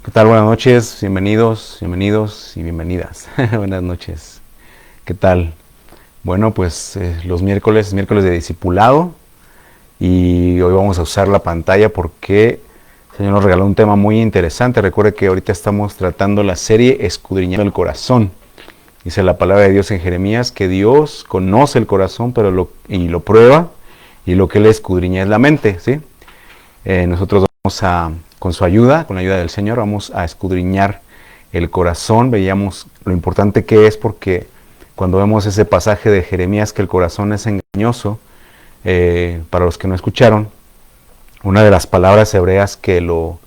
¿Qué tal? Buenas noches, bienvenidos y bienvenidas. Buenas noches. ¿Qué tal? Bueno, pues los miércoles de discipulado, y hoy vamos a usar la pantalla porque el Señor nos regaló un tema muy interesante. Recuerde que ahorita estamos tratando la serie Escudriñando el Corazón. Dice la palabra de Dios en Jeremías que Dios conoce el corazón lo prueba, y lo que Él escudriña es la mente, ¿sí? Nosotros vamos con su ayuda, con la ayuda del Señor, vamos a escudriñar el corazón. Veíamos lo importante que es, porque cuando vemos ese pasaje de Jeremías que el corazón es engañoso, para los que no escucharon, una de las palabras hebreas que lo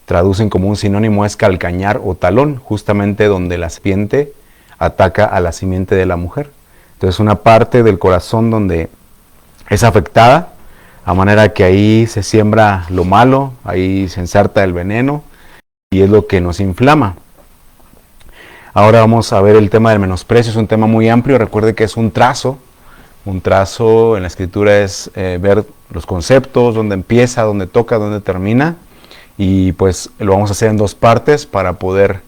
traducen como un sinónimo es calcañar o talón, justamente donde la serpiente ataca a la simiente de la mujer. Entonces una parte del corazón donde es afectada, a manera que ahí se siembra lo malo, ahí se ensarta el veneno, y es lo que nos inflama. Ahora vamos a ver el tema del menosprecio. Es un tema muy amplio. Recuerde que es un trazo. Un trazo en la escritura es ver los conceptos, dónde empieza, dónde toca, dónde termina. Y pues lo vamos a hacer en dos partes para poder,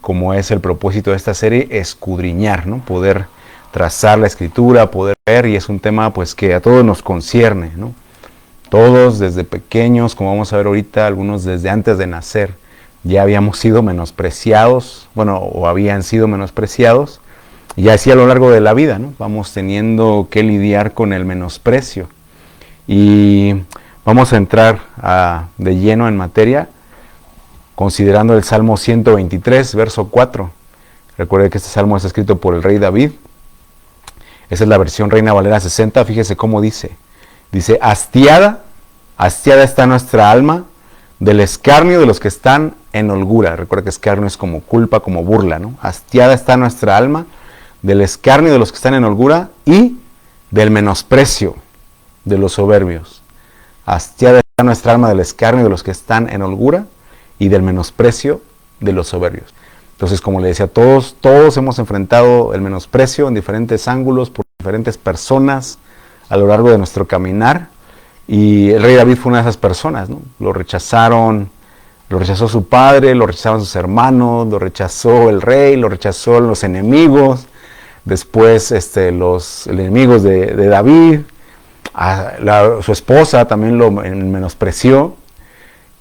como es el propósito de esta serie, escudriñar, ¿no? Poder trazar la escritura, poder ver, y es un tema pues que a todos nos concierne, ¿no? Todos desde pequeños, como vamos a ver ahorita, algunos desde antes de nacer, ya habíamos sido menospreciados, o habían sido menospreciados, y así a lo largo de la vida, ¿no? Vamos teniendo que lidiar con el menosprecio. Y vamos a entrar de lleno en materia, considerando el Salmo 123, verso 4. Recuerde que este salmo es escrito por el rey David. Esa es la versión Reina Valera 60, fíjese cómo dice. Dice, hastiada está nuestra alma del escarnio de los que están en holgura. Recuerda que escarnio es como culpa, como burla, ¿no? Hastiada está nuestra alma del escarnio de los que están en holgura y del menosprecio de los soberbios. Hastiada está nuestra alma del escarnio de los que están en holgura y del menosprecio de los soberbios. Entonces, como le decía, todos hemos enfrentado el menosprecio en diferentes ángulos, por diferentes personas, a lo largo de nuestro caminar, y el rey David fue una de esas personas, ¿no? Lo rechazó su padre, lo rechazaron sus hermanos, lo rechazó el rey, lo rechazó los enemigos, después los enemigos de David, su esposa también lo menospreció,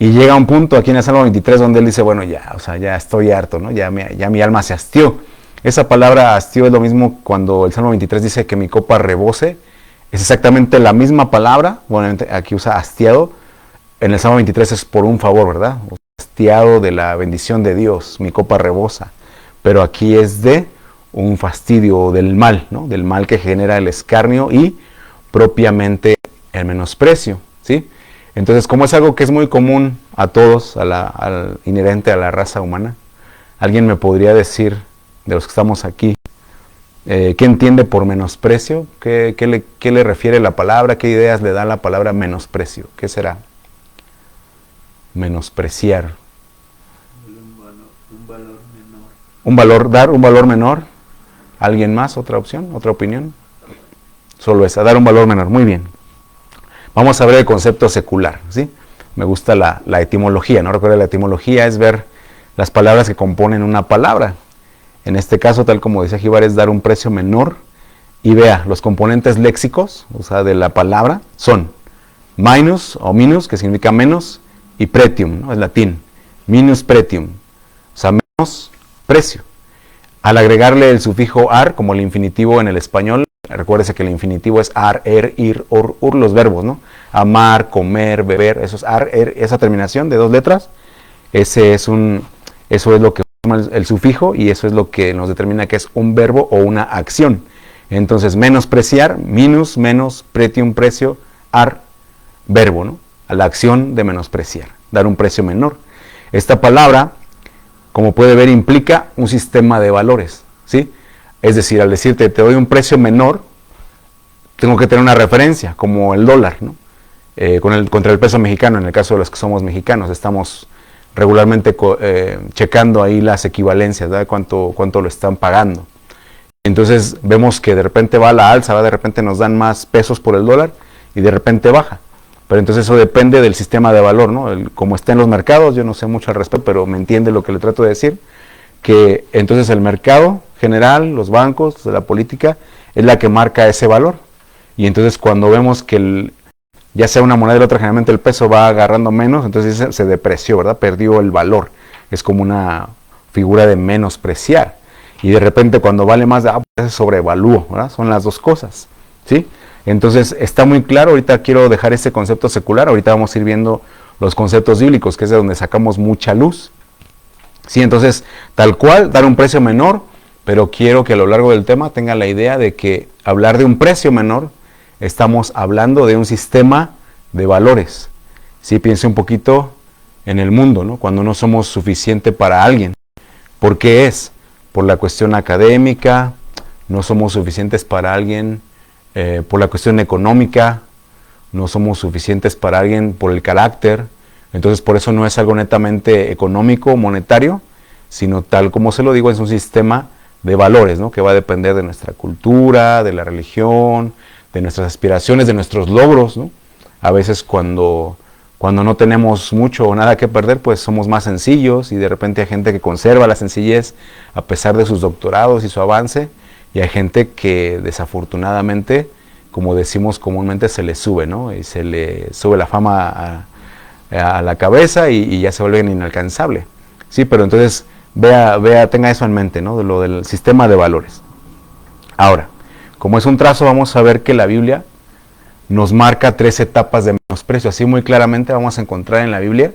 y llega un punto aquí en el Salmo 23 donde él dice, bueno, ya estoy harto, ¿no? Ya mi alma se hastió. Esa palabra hastió es lo mismo cuando el Salmo 23 dice que mi copa rebose. Es exactamente la misma palabra. Bueno, aquí usa hastiado. En el Salmo 23 es por un favor, ¿verdad? Hastiado de la bendición de Dios, mi copa rebosa. Pero aquí es de un fastidio del mal, ¿no? Del mal que genera el escarnio y propiamente el menosprecio, ¿sí? Entonces, como es algo que es muy común a todos, inherente a la raza humana, ¿alguien me podría decir, de los que estamos aquí, qué entiende por menosprecio? ¿Qué le refiere la palabra? ¿Qué ideas le da la palabra menosprecio? ¿Qué será? Menospreciar. Un valor menor. Dar un valor menor. ¿Alguien más? ¿Otra opción? ¿Otra opinión? Solo esa, dar un valor menor. Muy bien. Vamos a ver el concepto secular, ¿sí? Me gusta la etimología, ¿no? Recuerda, la etimología es ver las palabras que componen una palabra. En este caso, tal como dice Jíbar, es dar un precio menor. Y vea, los componentes léxicos, o sea, de la palabra, son minus o minus, que significa menos, y pretium, ¿no? Es latín. Minus pretium, o sea, menos precio. Al agregarle el sufijo ar, como el infinitivo en el español, recuérdese que el infinitivo es ar, er, ir, ur, los verbos, ¿no? Amar, comer, beber, eso es ar, er, esa terminación de dos letras, eso es lo que el sufijo, y eso es lo que nos determina que es un verbo o una acción. Entonces, menospreciar, minus, menos, pretium, precio, ar, verbo, ¿no? A la acción de menospreciar, dar un precio menor. Esta palabra, como puede ver, implica un sistema de valores, ¿sí? Es decir, al decirte te doy un precio menor, tengo que tener una referencia, como el dólar, ¿no? Contra el peso mexicano. En el caso de los que somos mexicanos, estamos regularmente checando ahí las equivalencias, ¿verdad? Cuánto lo están pagando. Entonces vemos que de repente va a la alza, ¿verdad? De repente nos dan más pesos por el dólar y de repente baja. pero entonces eso depende del sistema de valor, ¿no? Como está en los mercados, yo no sé mucho al respecto, pero me entiende lo que le trato de decir, que entonces el mercado general, los bancos, la política, es la que marca ese valor. Y entonces cuando vemos que ya sea una moneda o la otra, generalmente el peso va agarrando menos, entonces se depreció, ¿verdad? Perdió el valor. Es como una figura de menospreciar. Y de repente cuando vale más, pues se sobrevalúa, ¿verdad? Son las dos cosas, ¿sí? Entonces está muy claro. Ahorita quiero dejar ese concepto secular, ahorita vamos a ir viendo los conceptos bíblicos, que es de donde sacamos mucha luz. Sí, entonces, tal cual, dar un precio menor, pero quiero que a lo largo del tema tengan la idea de que hablar de un precio menor, estamos hablando de un sistema de valores. Sí, piense un poquito en el mundo, ¿no? Cuando no somos suficiente para alguien. ¿Por qué es? Por la cuestión académica, no somos suficientes para alguien por la cuestión económica, no somos suficientes para alguien por el carácter. Entonces por eso no es algo netamente económico, monetario, sino tal como se lo digo, es un sistema de valores, ¿no? Que va a depender de nuestra cultura, de la religión, de nuestras aspiraciones, de nuestros logros, ¿no? A veces cuando no tenemos mucho o nada que perder, pues somos más sencillos, y de repente hay gente que conserva la sencillez a pesar de sus doctorados y su avance, y hay gente que desafortunadamente, como decimos comúnmente, se le sube, ¿no? Y se le sube la fama a la cabeza y ya se vuelven inalcanzables. Sí, pero entonces tenga eso en mente, ¿no? De lo del sistema de valores. Ahora, como es un trazo, vamos a ver que la Biblia nos marca 3 etapas de menosprecio. Así muy claramente vamos a encontrar en la Biblia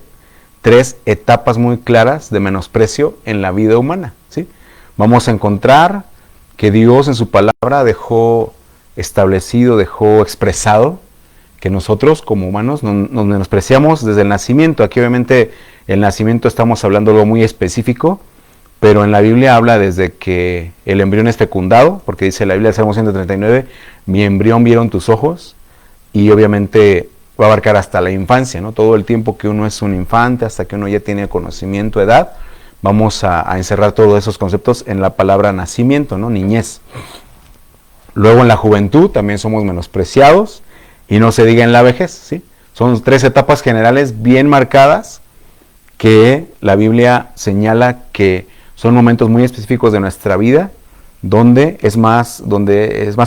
3 etapas muy claras de menosprecio en la vida humana, ¿sí? Vamos a encontrar que Dios en su palabra dejó establecido, dejó expresado que nosotros como humanos nos menospreciamos desde el nacimiento. Aquí obviamente el nacimiento estamos hablando de algo muy específico, pero en la Biblia habla desde que el embrión es fecundado, porque dice la Biblia, Salmo 139, mi embrión vieron tus ojos, y obviamente va a abarcar hasta la infancia, ¿no? Todo el tiempo que uno es un infante, hasta que uno ya tiene conocimiento, edad, vamos a encerrar todos esos conceptos en la palabra nacimiento, ¿no? Niñez. Luego en la juventud también somos menospreciados, y no se diga en la vejez, ¿sí? Son 3 etapas generales bien marcadas que la Biblia señala que son momentos muy específicos de nuestra vida donde es más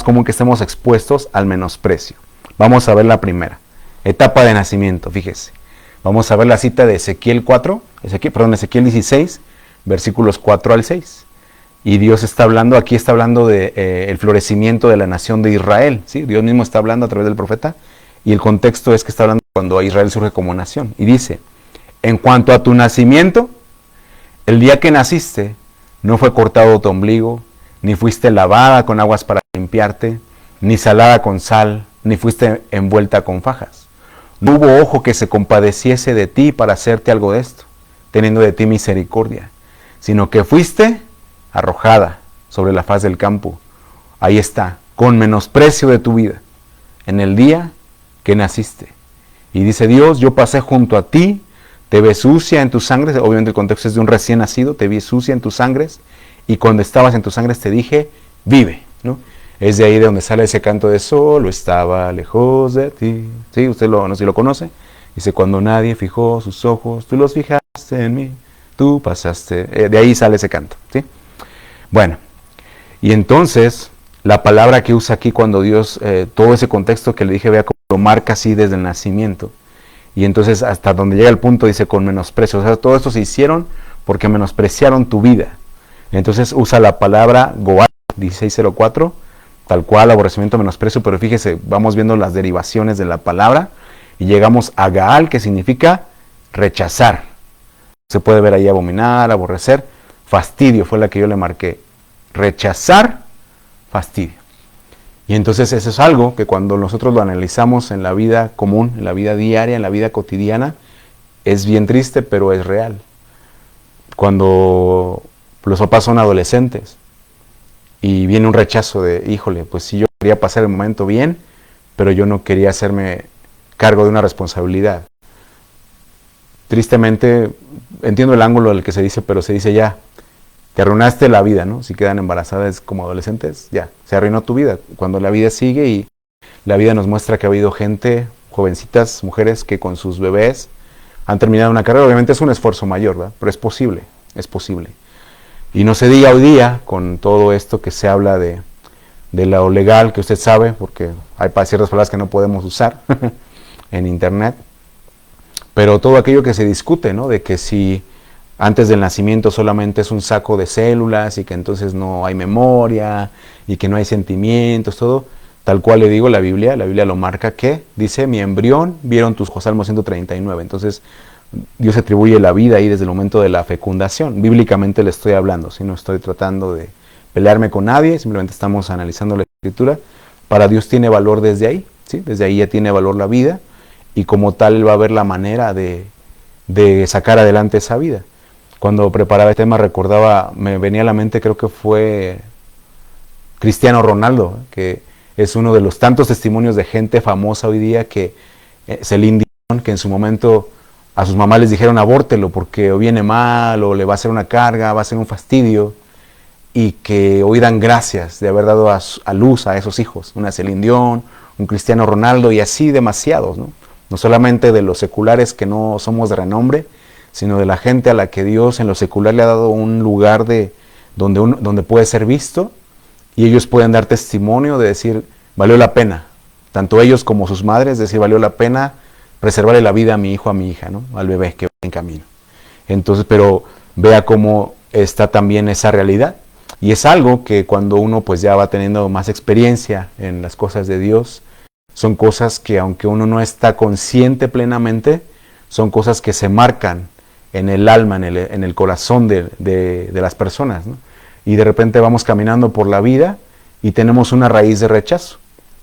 común que estemos expuestos al menosprecio. Vamos a ver la primera, etapa de nacimiento, fíjese. Vamos a ver la cita de Ezequiel 16, versículos 4 al 6. Y Dios está hablando, aquí está hablando de el florecimiento de la nación de Israel, ¿sí? Dios mismo está hablando a través del profeta, y el contexto es que está hablando cuando Israel surge como nación. Y dice, en cuanto a tu nacimiento, el día que naciste, no fue cortado tu ombligo, ni fuiste lavada con aguas para limpiarte, ni salada con sal, ni fuiste envuelta con fajas. No hubo ojo que se compadeciese de ti para hacerte algo de esto, teniendo de ti misericordia, sino que fuiste arrojada sobre la faz del campo. Ahí está, con menosprecio de tu vida, en el día que naciste. Y dice Dios, yo pasé junto a ti, te vi sucia en tus sangres, obviamente el contexto es de un recién nacido, te vi sucia en tus sangres, y cuando estabas en tus sangres te dije, vive, ¿no? Es de ahí de donde sale ese canto de solo estaba lejos de ti. ¿Sí? Usted no sé si lo conoce. Dice, cuando nadie fijó sus ojos, tú los fijaste en mí, tú pasaste. De ahí sale ese canto, ¿sí? Bueno, y entonces la palabra que usa aquí cuando Dios, todo ese contexto que le dije, vea cómo lo marca así desde el nacimiento. Y entonces hasta donde llega el punto dice con menosprecio. O sea, todo esto se hicieron porque menospreciaron tu vida. Entonces usa la palabra Goal 1604, tal cual, aborrecimiento, menosprecio, pero fíjese, vamos viendo las derivaciones de la palabra y llegamos a Gaal, que significa rechazar. Se puede ver ahí abominar, aborrecer, fastidio fue la que yo le marqué. Rechazar, fastidio. Y entonces eso es algo que cuando nosotros lo analizamos en la vida común, en la vida diaria, en la vida cotidiana, es bien triste, pero es real. Cuando los papás son adolescentes y viene un rechazo de, híjole, pues sí, yo quería pasar el momento bien, pero yo no quería hacerme cargo de una responsabilidad. Tristemente, entiendo el ángulo del que se dice, pero se dice ya, te arruinaste la vida, ¿no? Si quedan embarazadas como adolescentes, ya, se arruinó tu vida. Cuando la vida sigue y la vida nos muestra que ha habido gente jovencitas, mujeres que con sus bebés han terminado una carrera. Obviamente es un esfuerzo mayor, ¿verdad? Pero es posible, es posible. Y no se diga hoy día, con todo esto que se habla de lo legal, que usted sabe, porque hay ciertas palabras que no podemos usar en internet, pero todo aquello que se discute, ¿no? De que si antes del nacimiento solamente es un saco de células y que entonces no hay memoria y que no hay sentimientos, todo, tal cual le digo, la Biblia lo marca, que dice, mi embrión vieron tus ojos, Salmo 139. Entonces Dios atribuye la vida ahí desde el momento de la fecundación. Bíblicamente le estoy hablando, si no estoy tratando de pelearme con nadie, simplemente estamos analizando la Escritura. Para Dios tiene valor desde ahí, ¿sí? Desde ahí ya tiene valor la vida, y como tal Él va a ver la manera de sacar adelante esa vida. Cuando preparaba el tema me venía a la mente, creo que fue Cristiano Ronaldo, que es uno de los tantos testimonios de gente famosa hoy día que Celine Dion, que en su momento a sus mamás les dijeron abórtelo porque o viene mal, o le va a hacer una carga, va a ser un fastidio, y que hoy dan gracias de haber dado a luz a esos hijos, una Celine Dion, un Cristiano Ronaldo, y así demasiados, ¿no? No solamente de los seculares que no somos de renombre, sino de la gente a la que Dios en lo secular le ha dado un lugar donde puede ser visto, y ellos pueden dar testimonio de decir, valió la pena, tanto ellos como sus madres, decir, valió la pena preservarle la vida a mi hijo, a mi hija, ¿no? Al bebé que va en camino. Entonces, pero vea cómo está también esa realidad, y es algo que cuando uno pues ya va teniendo más experiencia en las cosas de Dios, son cosas que aunque uno no está consciente plenamente, son cosas que se marcan en el alma, en el corazón de las personas, ¿no? Y de repente vamos caminando por la vida y tenemos una raíz de rechazo.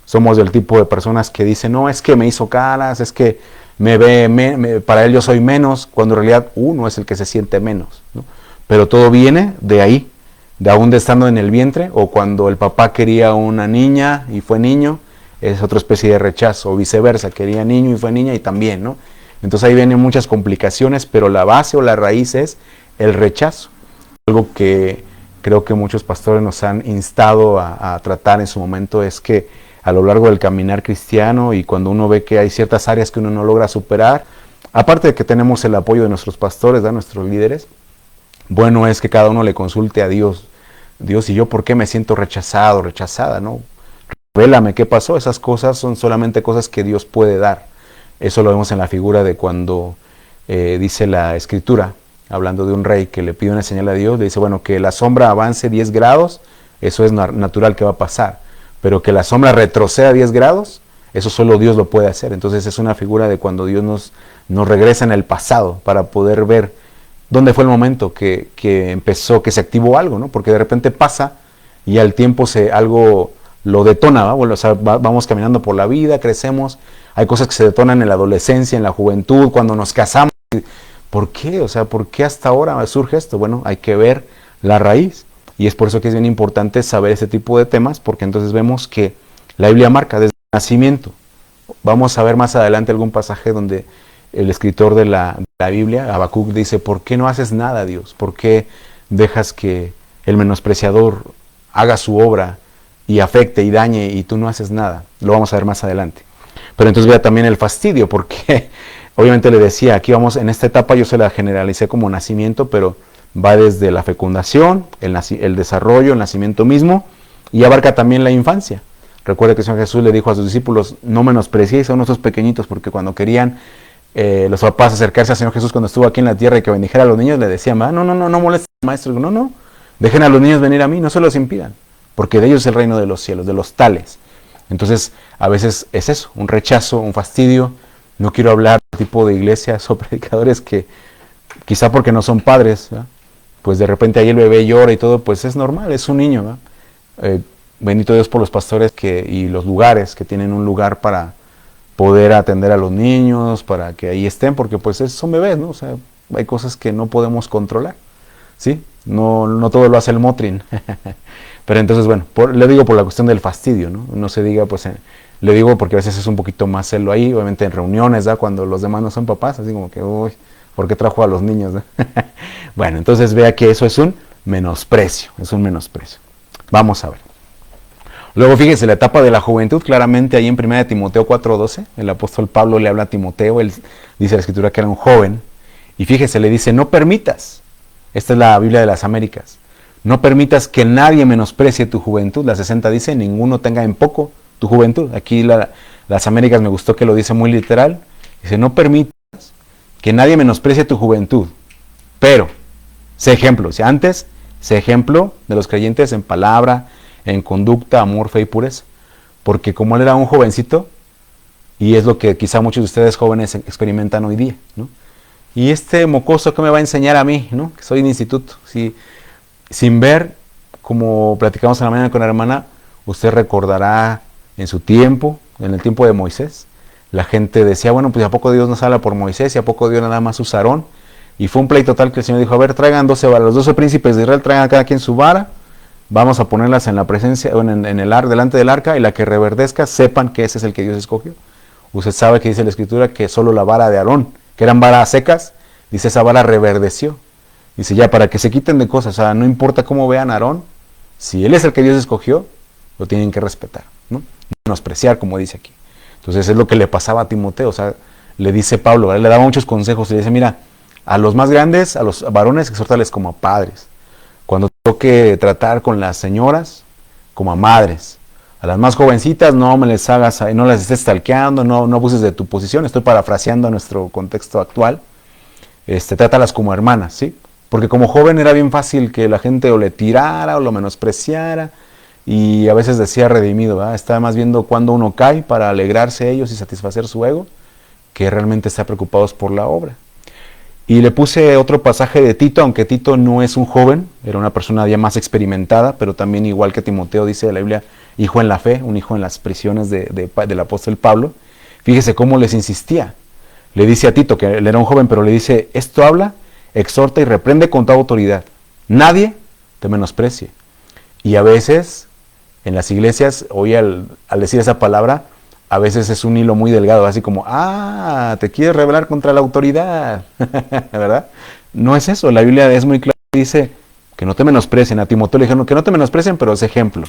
Somos del tipo de personas que dicen, no, es que me hizo caras, es que para él yo soy menos, cuando en realidad uno es el que se siente menos, ¿no? Pero todo viene de ahí, de aún estando en el vientre, o cuando el papá quería una niña y fue niño, es otra especie de rechazo, o viceversa, quería niño y fue niña y también, ¿no? Entonces ahí vienen muchas complicaciones, pero la base o la raíz es el rechazo. Algo que creo que muchos pastores nos han instado a tratar en su momento es que a lo largo del caminar cristiano, y cuando uno ve que hay ciertas áreas que uno no logra superar, aparte de que tenemos el apoyo de nuestros pastores, de nuestros líderes, bueno es que cada uno le consulte a Dios. Dios, ¿y yo por qué me siento rechazado, rechazada, no? Revélame qué pasó. Esas cosas son solamente cosas que Dios puede dar. Eso lo vemos en la figura de cuando dice la Escritura, hablando de un rey que le pide una señal a Dios, le dice, bueno, que la sombra avance 10 grados, eso es natural que va a pasar, pero que la sombra retroceda 10 grados, eso solo Dios lo puede hacer. Entonces es una figura de cuando Dios nos regresa en el pasado para poder ver dónde fue el momento que empezó, que se activó algo, ¿no? Porque de repente pasa y al tiempo algo lo detona, ¿va? Bueno, o sea, vamos caminando por la vida, crecemos, hay cosas que se detonan en la adolescencia, en la juventud, cuando nos casamos. ¿Por qué? O sea, ¿por qué hasta ahora surge esto? Bueno, hay que ver la raíz, y es por eso que es bien importante saber este tipo de temas, porque entonces vemos que la Biblia marca desde el nacimiento. Vamos a ver más adelante algún pasaje donde el escritor de la Biblia, Habacuc, dice, ¿por qué no haces nada, Dios? ¿Por qué dejas que el menospreciador haga su obra y afecte y dañe y tú no haces nada? Lo vamos a ver más adelante. Pero entonces vea también el fastidio, porque obviamente le decía, aquí vamos, en esta etapa yo se la generalicé como nacimiento, pero va desde la fecundación, el desarrollo, el nacimiento mismo, y abarca también la infancia. Recuerde que el Señor Jesús le dijo a sus discípulos, no menospreciéis a nuestros pequeñitos, porque cuando querían los papás acercarse al Señor Jesús cuando estuvo aquí en la tierra y que bendijera a los niños, le decían, no molesten al maestro. No, dejen a los niños venir a mí, no se los impidan, porque de ellos es el reino de los cielos, de los tales. Entonces, a veces es eso, un rechazo, un fastidio. No quiero hablar de tipo de iglesias o predicadores que, quizá porque no son padres, ¿verdad? Pues de repente ahí el bebé llora y todo, pues es normal, es un niño, ¿verdad? Bendito Dios por los pastores y los lugares que tienen un lugar para poder atender a los niños, para que ahí estén, porque pues son bebés, ¿no? O sea, hay cosas que no podemos controlar, ¿sí? No todo lo hace el Motrin. Pero entonces, bueno, le digo por la cuestión del fastidio, ¿no? No se diga, pues, le digo porque a veces es un poquito más celo ahí, obviamente en reuniones, ¿verdad? Cuando los demás no son papás, así como que, uy, ¿por qué trajo a los niños? ¿No? Bueno, entonces vea que eso es un menosprecio, es un menosprecio. Vamos a ver. Luego fíjese, la etapa de la juventud, claramente ahí en 1 Timoteo 4:12, el apóstol Pablo le habla a Timoteo, él dice la escritura que era un joven, y fíjese, le dice, no permitas, esta es la Biblia de las Américas, no permitas que nadie menosprecie tu juventud. La 60 dice, ninguno tenga en poco tu juventud. Aquí las Américas me gustó que lo dice muy literal, dice, no permitas que nadie menosprecie tu juventud, pero sé ejemplo, si antes, sé ejemplo de los creyentes en palabra, en conducta, amor, fe y pureza. Porque como él era un jovencito, y es lo que quizá muchos de ustedes jóvenes experimentan hoy día, ¿no? Y este mocoso, ¿qué me va a enseñar a mí, ¿no? Que soy de instituto. Sin ver, como platicamos en la mañana con la hermana, usted recordará en su tiempo, en el tiempo de Moisés, la gente decía, bueno, pues ¿a poco Dios nos habla por Moisés? ¿Y a poco Dios nada más usa a Aarón? Y fue un pleito tal que el Señor dijo, a ver, traigan 12 varas, los 12 príncipes de Israel, traigan a cada quien su vara, vamos a ponerlas en la presencia, delante del arca, y la que reverdezca, sepan que ese es el que Dios escogió. Usted sabe que dice la Escritura que solo la vara de Aarón, que eran varas secas, dice esa vara reverdeció. Dice ya, para que se quiten de cosas, o sea, no importa cómo vean a Aarón, si él es el que Dios escogió, lo tienen que respetar, ¿no? Menospreciar, como dice aquí. Entonces es lo que le pasaba a Timoteo, o sea, le dice Pablo, ¿verdad? Le daba muchos consejos, le dice, mira, a los más grandes, a los varones, exhórtales como a padres. Cuando toque tratar con las señoras, como a madres. A las más jovencitas, no me les hagas, no las estés stalkeando, no abuses de tu posición. Estoy parafraseando a nuestro contexto actual. Trátalas como hermanas, ¿sí? Porque como joven era bien fácil que la gente o le tirara o lo menospreciara, y a veces decía redimido, ¿verdad? Está más viendo cuando uno cae para alegrarse ellos y satisfacer su ego, que realmente está preocupados por la obra. Y le puse otro pasaje de Tito, aunque Tito no es un joven, era una persona ya más experimentada, pero también igual que Timoteo dice de la Biblia, hijo en la fe, un hijo en las prisiones del apóstol Pablo. Fíjese cómo les insistía. Le dice a Tito, que él era un joven, pero le dice, esto habla, exhorta y reprende con toda autoridad. Nadie te menosprecie. Y a veces, en las iglesias, hoy al decir esa palabra, a veces es un hilo muy delgado, así como, te quieres rebelar contra la autoridad, ¿verdad? No es eso, la Biblia es muy clara, dice que no te menosprecien. A Timoteo le dijeron que no te menosprecien, pero es ejemplo.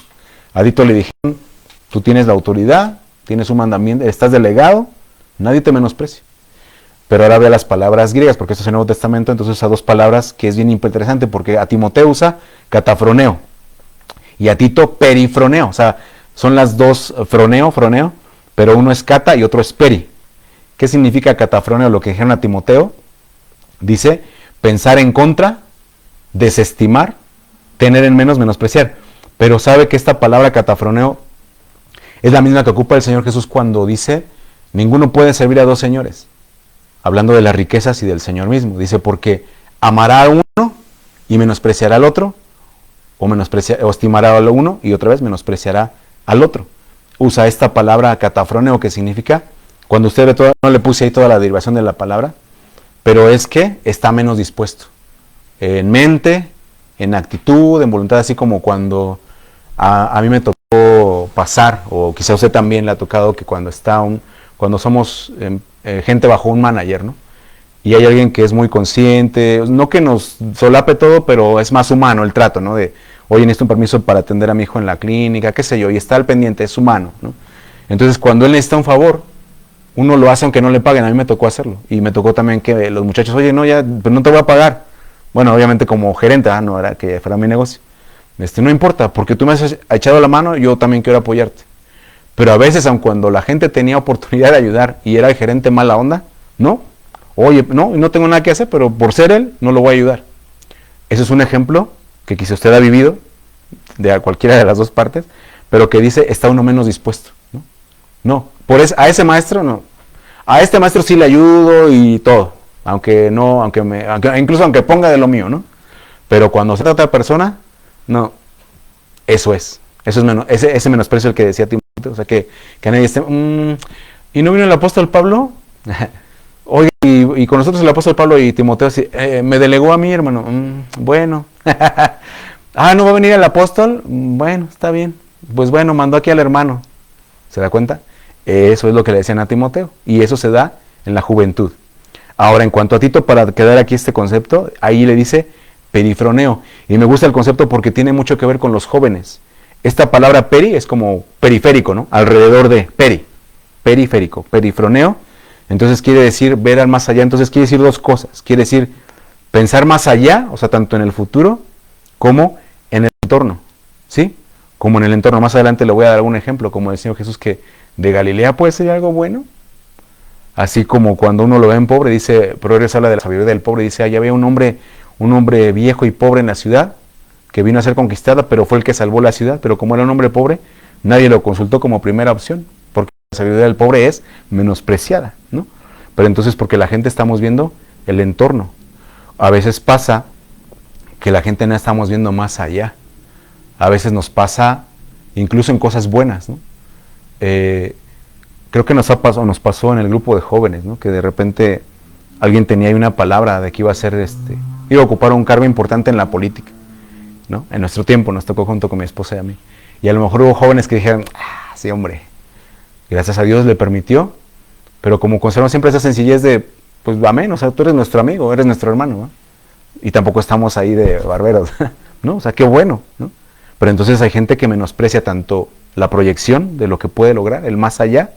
A Tito le dijeron, tú tienes la autoridad, tienes un mandamiento, estás delegado, nadie te menosprecia. Pero ahora ve las palabras griegas, porque esto es el Nuevo Testamento, entonces usa dos palabras que es bien interesante, porque a Timoteo usa catafroneo, y a Tito perifroneo, o sea, son las dos froneo, pero uno es cata y otro es peri. ¿Qué significa catafroneo? Lo que dijeron a Timoteo, dice, pensar en contra, desestimar, tener en menos, menospreciar. Pero sabe que esta palabra catafroneo es la misma que ocupa el Señor Jesús cuando dice, ninguno puede servir a dos señores. Hablando de las riquezas y del Señor mismo. Dice, porque amará a uno y menospreciará al otro, o estimará al uno y otra vez menospreciará al otro. Usa esta palabra catafroneo, que significa, cuando usted ve no le puse ahí toda la derivación de la palabra, pero es que está menos dispuesto. En mente, en actitud, en voluntad, así como cuando a mí me tocó pasar, o quizá a usted también le ha tocado que cuando somos gente bajo un manager, ¿no? Y hay alguien que es muy consciente, no que nos solape todo, pero es más humano el trato, ¿no? De, oye, necesito un permiso para atender a mi hijo en la clínica, qué sé yo, y está al pendiente, es humano, ¿no? Entonces, cuando él necesita un favor, uno lo hace aunque no le paguen. A mí me tocó hacerlo, y me tocó también que los muchachos, oye, no, ya, pero no te voy a pagar. Bueno, obviamente como gerente, no era que fuera mi negocio. No importa, porque tú me has echado la mano, yo también quiero apoyarte. Pero a veces, aun cuando la gente tenía oportunidad de ayudar y era el gerente mala onda, no, oye, no tengo nada que hacer, pero por ser él, no lo voy a ayudar. Eso es un ejemplo que quizá usted ha vivido, de cualquiera de las dos partes, pero que dice, está uno menos dispuesto. A ese maestro no. A este maestro sí le ayudo y todo, incluso aunque ponga de lo mío, ¿no? Pero cuando se trata de otra persona, no. Eso es ese menosprecio el que decía Timoteo, o sea, que nadie esté, ¿y no vino el apóstol Pablo? Oye, y con nosotros el apóstol Pablo y Timoteo, me delegó a mí, hermano, bueno. ¿No va a venir el apóstol? Bueno, está bien. Pues bueno, mandó aquí al hermano. ¿Se da cuenta? Eso es lo que le decían a Timoteo, y eso se da en la juventud. Ahora, en cuanto a Tito, para quedar aquí este concepto, ahí le dice perifroneo, y me gusta el concepto porque tiene mucho que ver con los jóvenes. esta palabra peri es como periférico, ¿no? Alrededor de, periférico, perifroneo. Entonces quiere decir ver al más allá. Entonces quiere decir dos cosas. Quiere decir pensar más allá, o sea, tanto en el futuro como en el entorno, ¿sí? Como en el entorno. Más adelante le voy a dar algún ejemplo, como el Señor Jesús, que de Galilea puede ser algo bueno. Así como cuando uno lo ve en pobre, dice, Proverbios habla de la sabiduría del pobre, dice, allá había un hombre viejo y pobre en la ciudad, que vino a ser conquistada, pero fue el que salvó la ciudad. Pero como era un hombre pobre, nadie lo consultó como primera opción, porque la sabiduría del pobre es menospreciada, ¿no? Pero entonces, porque la gente estamos viendo el entorno. A veces pasa que la gente no estamos viendo más allá. A veces nos pasa incluso en cosas buenas, ¿no? Creo que nos pasó en el grupo de jóvenes, ¿no? Que de repente alguien tenía ahí una palabra de que iba a ocupar un cargo importante en la política, ¿no? En nuestro tiempo nos tocó junto con mi esposa y a mí. Y a lo mejor hubo jóvenes que dijeron, sí, hombre, gracias a Dios le permitió, pero como conservamos siempre esa sencillez de, pues amén, o sea, tú eres nuestro amigo, eres nuestro hermano, ¿no? Y tampoco estamos ahí de barberos, ¿no? O sea, qué bueno, ¿no? Pero entonces hay gente que menosprecia tanto la proyección de lo que puede lograr, el más allá,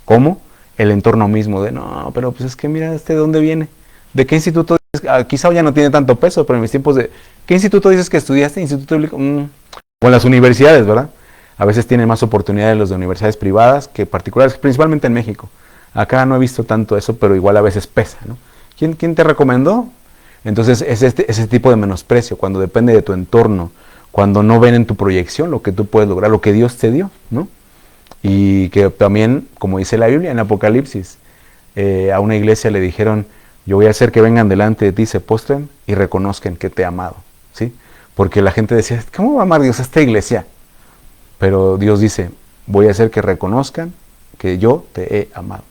como el entorno mismo de, no, pero pues es que mira, ¿de dónde viene? ¿De qué instituto? Quizá ya no tiene tanto peso, pero en mis tiempos ¿qué instituto dices que estudiaste? Instituto público. O en las universidades, ¿verdad? A veces tienen más oportunidades los de universidades privadas que particulares, principalmente en México. Acá no he visto tanto eso, pero igual a veces pesa, ¿no? ¿Quién te recomendó? Entonces es ese tipo de menosprecio, cuando depende de tu entorno, cuando no ven en tu proyección lo que tú puedes lograr, lo que Dios te dio, ¿no? Y que también, como dice la Biblia en Apocalipsis, a una iglesia le dijeron, yo voy a hacer que vengan delante de ti, se postren y reconozcan que te he amado, ¿sí? Porque la gente decía, ¿cómo va a amar Dios a esta iglesia? Pero Dios dice, voy a hacer que reconozcan que yo te he amado.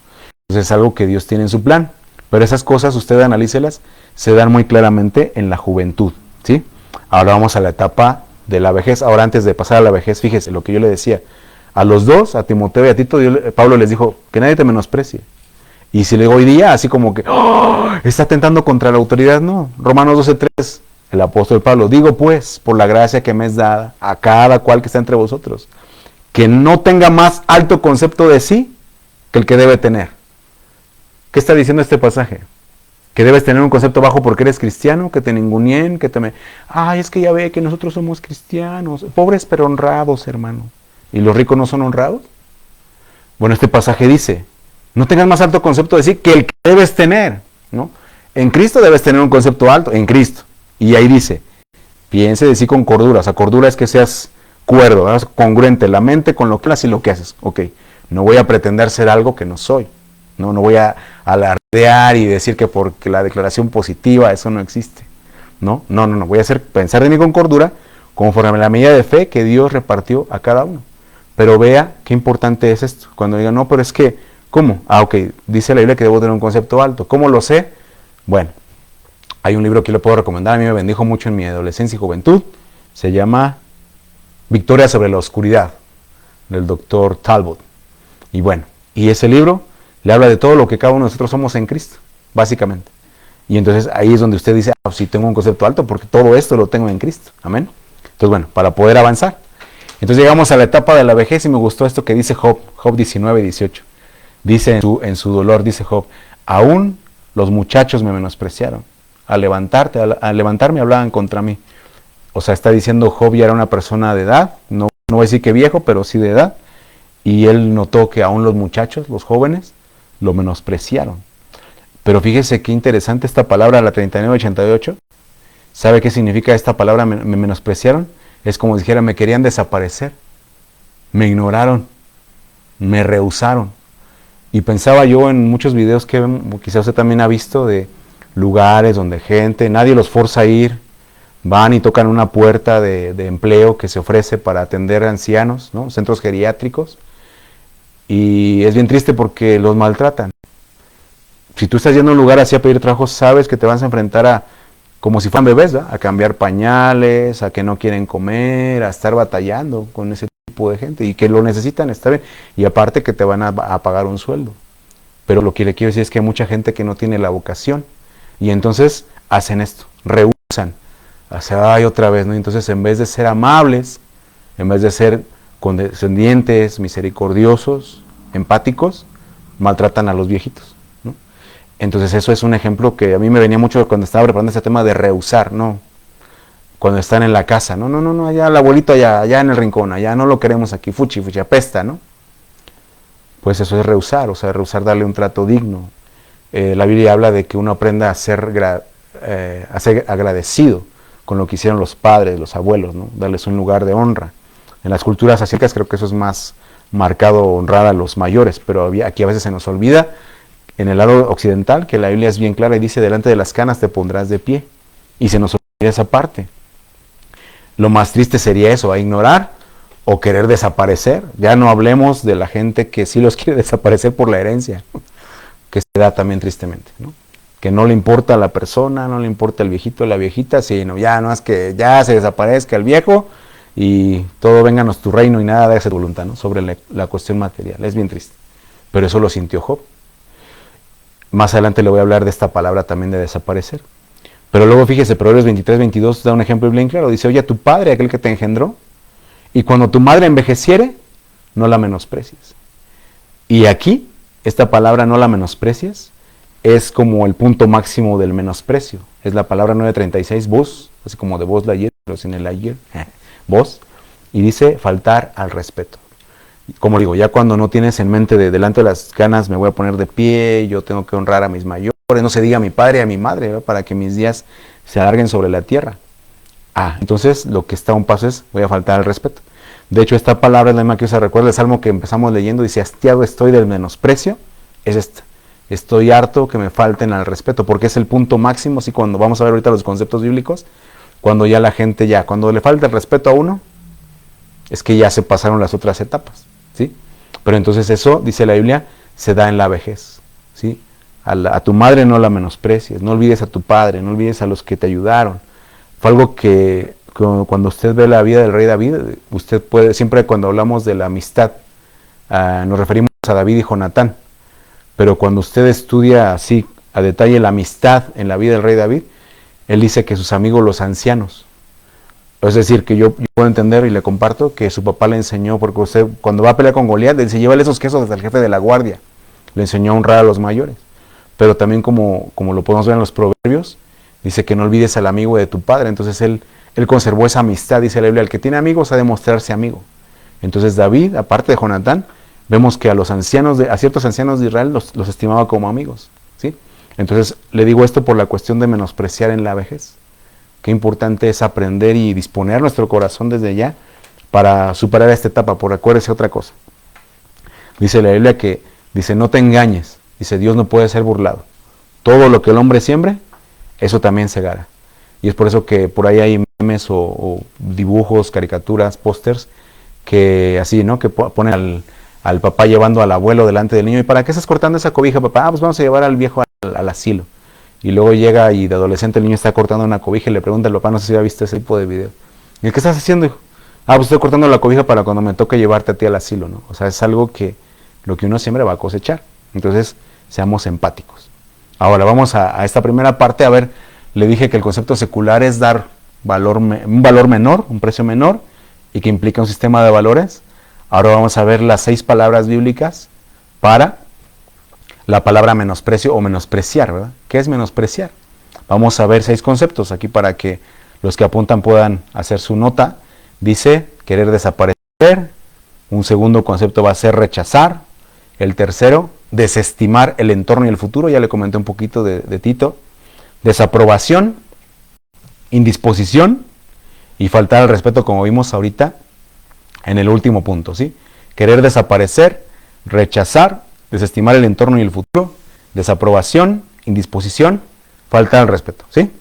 Entonces es algo que Dios tiene en su plan. Pero esas cosas, usted analícelas, se dan muy claramente en la juventud, ¿sí? Ahora vamos a la etapa de la vejez. Ahora, antes de pasar a la vejez, fíjese lo que yo le decía. A los dos, a Timoteo y a Tito, Pablo les dijo, que nadie te menosprecie. Y si le digo hoy día, así como que, ¡oh!, está atentando contra la autoridad, no. Romanos 12:3, el apóstol Pablo, digo pues, por la gracia que me es dada a cada cual que está entre vosotros, que no tenga más alto concepto de sí que el que debe tener. ¿Qué está diciendo este pasaje? Que debes tener un concepto bajo porque eres cristiano, que te ninguneen, ay, es que ya ve que nosotros somos cristianos, pobres pero honrados, hermano. ¿Y los ricos no son honrados? Bueno, este pasaje dice, no tengas más alto concepto de sí que el que debes tener, ¿no? En Cristo debes tener un concepto alto, en Cristo. Y ahí dice, piense de sí con cordura. O sea, cordura es que seas cuerdo, ¿verdad? Congruente la mente con lo que haces y lo que haces. Ok, no voy a pretender ser algo que no soy. No voy a alardear y decir que porque la declaración positiva, eso no existe. No. Voy a pensar de mí con cordura, conforme a la medida de fe que Dios repartió a cada uno. Pero vea qué importante es esto. Cuando digan, no, pero es que, ¿cómo? Ok, dice la Biblia que debo tener un concepto alto. ¿Cómo lo sé? Bueno, hay un libro que le puedo recomendar, a mí me bendijo mucho en mi adolescencia y juventud. Se llama Victoria sobre la Oscuridad, del doctor Talbot. Y bueno, y ese libro le habla de todo lo que cada uno de nosotros somos en Cristo, básicamente. Y entonces ahí es donde usted dice, sí tengo un concepto alto porque todo esto lo tengo en Cristo. Amén. Entonces bueno, para poder avanzar. Entonces llegamos a la etapa de la vejez y me gustó esto que dice Job 19:18. Dice en su dolor, dice Job, aún los muchachos me menospreciaron. Al levantarme hablaban contra mí. O sea, está diciendo Job ya era una persona de edad, no voy a decir que viejo, pero sí de edad. Y él notó que aún los muchachos, los jóvenes, lo menospreciaron. Pero fíjese qué interesante esta palabra, la 3988. ¿Sabe qué significa esta palabra, me menospreciaron? Es como si dijera, me querían desaparecer, me ignoraron, me rehusaron. Y pensaba yo en muchos videos que quizás usted también ha visto de lugares donde nadie los forza a ir, van y tocan una puerta de empleo que se ofrece para atender a ancianos, ¿no? Centros geriátricos. Y es bien triste porque los maltratan. Si tú estás yendo a un lugar así a pedir trabajo, sabes que te vas a enfrentar como si fueran bebés, ¿verdad? A cambiar pañales, a que no quieren comer, a estar batallando con ese tipo de gente y que lo necesitan, está bien. Y aparte que te van a pagar un sueldo. Pero lo que le quiero decir es que hay mucha gente que no tiene la vocación y entonces hacen esto, rehúsan, otra vez, ¿no? Entonces en vez de ser amables, En vez de ser condescendientes, misericordiosos, empáticos, maltratan a los viejitos, ¿no? Entonces eso es un ejemplo que a mí me venía mucho cuando estaba preparando este tema de rehusar, ¿no? Cuando están en la casa, no, allá el abuelito, allá en el rincón, allá no lo queremos aquí, fuchi, apesta, ¿no? Pues eso es rehusar, o sea, rehusar darle un trato digno. La Biblia habla de que uno aprenda a ser agradecido con lo que hicieron los padres, los abuelos, ¿no? Darles un lugar de honra. En las culturas asiáticas creo que eso es más marcado, honrar a los mayores, pero aquí a veces se nos olvida, en el lado occidental, que la Biblia es bien clara y dice, delante de las canas te pondrás de pie, y se nos olvida esa parte. Lo más triste sería eso, a ignorar o querer desaparecer. Ya no hablemos de la gente que sí los quiere desaparecer por la herencia, que se da también tristemente, ¿no? Que no le importa a la persona, no le importa el viejito, la viejita, sino ya no es que ya se desaparezca el viejo y todo vénganos tu reino y nada de esa voluntad, ¿no? Sobre la cuestión material. Es bien triste. Pero eso lo sintió Job. Más adelante le voy a hablar de esta palabra también de desaparecer. Pero luego fíjese, Proverbios 23-22 da un ejemplo bien claro. Dice, oye, a tu padre, aquel que te engendró, y cuando tu madre envejeciere, no la menosprecies. Y aquí, esta palabra no la menosprecies, es como el punto máximo del menosprecio. Es la palabra 936, vos, así como de vos la ayer, pero sin el ayer, vos, y dice faltar al respeto. Como digo, ya cuando no tienes en mente de delante de las canas me voy a poner de pie, yo tengo que honrar a mis mayores, no se diga a mi padre y a mi madre, ¿verdad? Para que mis días se alarguen sobre la tierra. Entonces lo que está a un paso es, voy a faltar al respeto. De hecho, esta palabra es la misma que se recuerda el salmo que empezamos leyendo, dice, hastiado estoy del menosprecio, es esta. Estoy harto que me falten al respeto, porque es el punto máximo, así cuando vamos a ver ahorita los conceptos bíblicos, cuando ya la gente cuando le falta el respeto a uno, es que ya se pasaron las otras etapas, ¿sí? Pero entonces eso, dice la Biblia, se da en la vejez, ¿sí? A tu madre no la menosprecies, no olvides a tu padre, no olvides a los que te ayudaron. Fue algo que cuando usted ve la vida del rey David, usted puede, siempre cuando hablamos de la amistad, nos referimos a David y Jonatán, pero cuando usted estudia así a detalle la amistad en la vida del rey David, él dice que sus amigos los ancianos, es decir, que yo puedo entender y le comparto que su papá le enseñó, porque usted cuando va a pelear con Goliat, le dice, llévale esos quesos hasta el jefe de la guardia, le enseñó a honrar a los mayores. Pero también como lo podemos ver en los proverbios, dice que no olvides al amigo de tu padre. Entonces él conservó esa amistad, dice la Biblia, el que tiene amigos ha de mostrarse amigo. Entonces David, aparte de Jonatán, vemos que a ciertos ancianos de Israel los estimaba como amigos, ¿sí? Entonces le digo esto por la cuestión de menospreciar en la vejez. Qué importante es aprender y disponer nuestro corazón desde ya para superar esta etapa, por acuérdese otra cosa. Dice la Biblia que, dice, no te engañes. Dice, Dios no puede ser burlado. Todo lo que el hombre siembre, eso también segará. Y es por eso que por ahí hay memes o dibujos, caricaturas, pósters, que así, ¿no? Que ponen al papá llevando al abuelo delante del niño. ¿Y para qué estás cortando esa cobija, papá? Pues vamos a llevar al viejo al asilo. Y luego llega y de adolescente el niño está cortando una cobija y le pregunta al papá, no sé si ha visto ese tipo de video. ¿Y qué estás haciendo, hijo? Pues estoy cortando la cobija para cuando me toque llevarte a ti al asilo, ¿no? O sea, es algo que lo que uno siempre va a cosechar. Entonces, seamos empáticos. Ahora vamos a esta primera parte. A ver, le dije que el concepto secular es dar un valor menor, un precio menor, y que implica un sistema de valores. Ahora vamos a ver las 6 palabras bíblicas para la palabra menosprecio o menospreciar, ¿verdad? ¿Qué es menospreciar? Vamos a ver 6 conceptos aquí para que los que apuntan puedan hacer su nota. Dice querer desaparecer. Un segundo concepto va a ser rechazar. El tercero, desestimar el entorno y el futuro, ya le comenté un poquito de Tito. Desaprobación, indisposición y faltar al respeto, como vimos ahorita en el último punto, ¿sí? Querer desaparecer, rechazar, desestimar el entorno y el futuro, desaprobación, indisposición, faltar al respeto, ¿sí?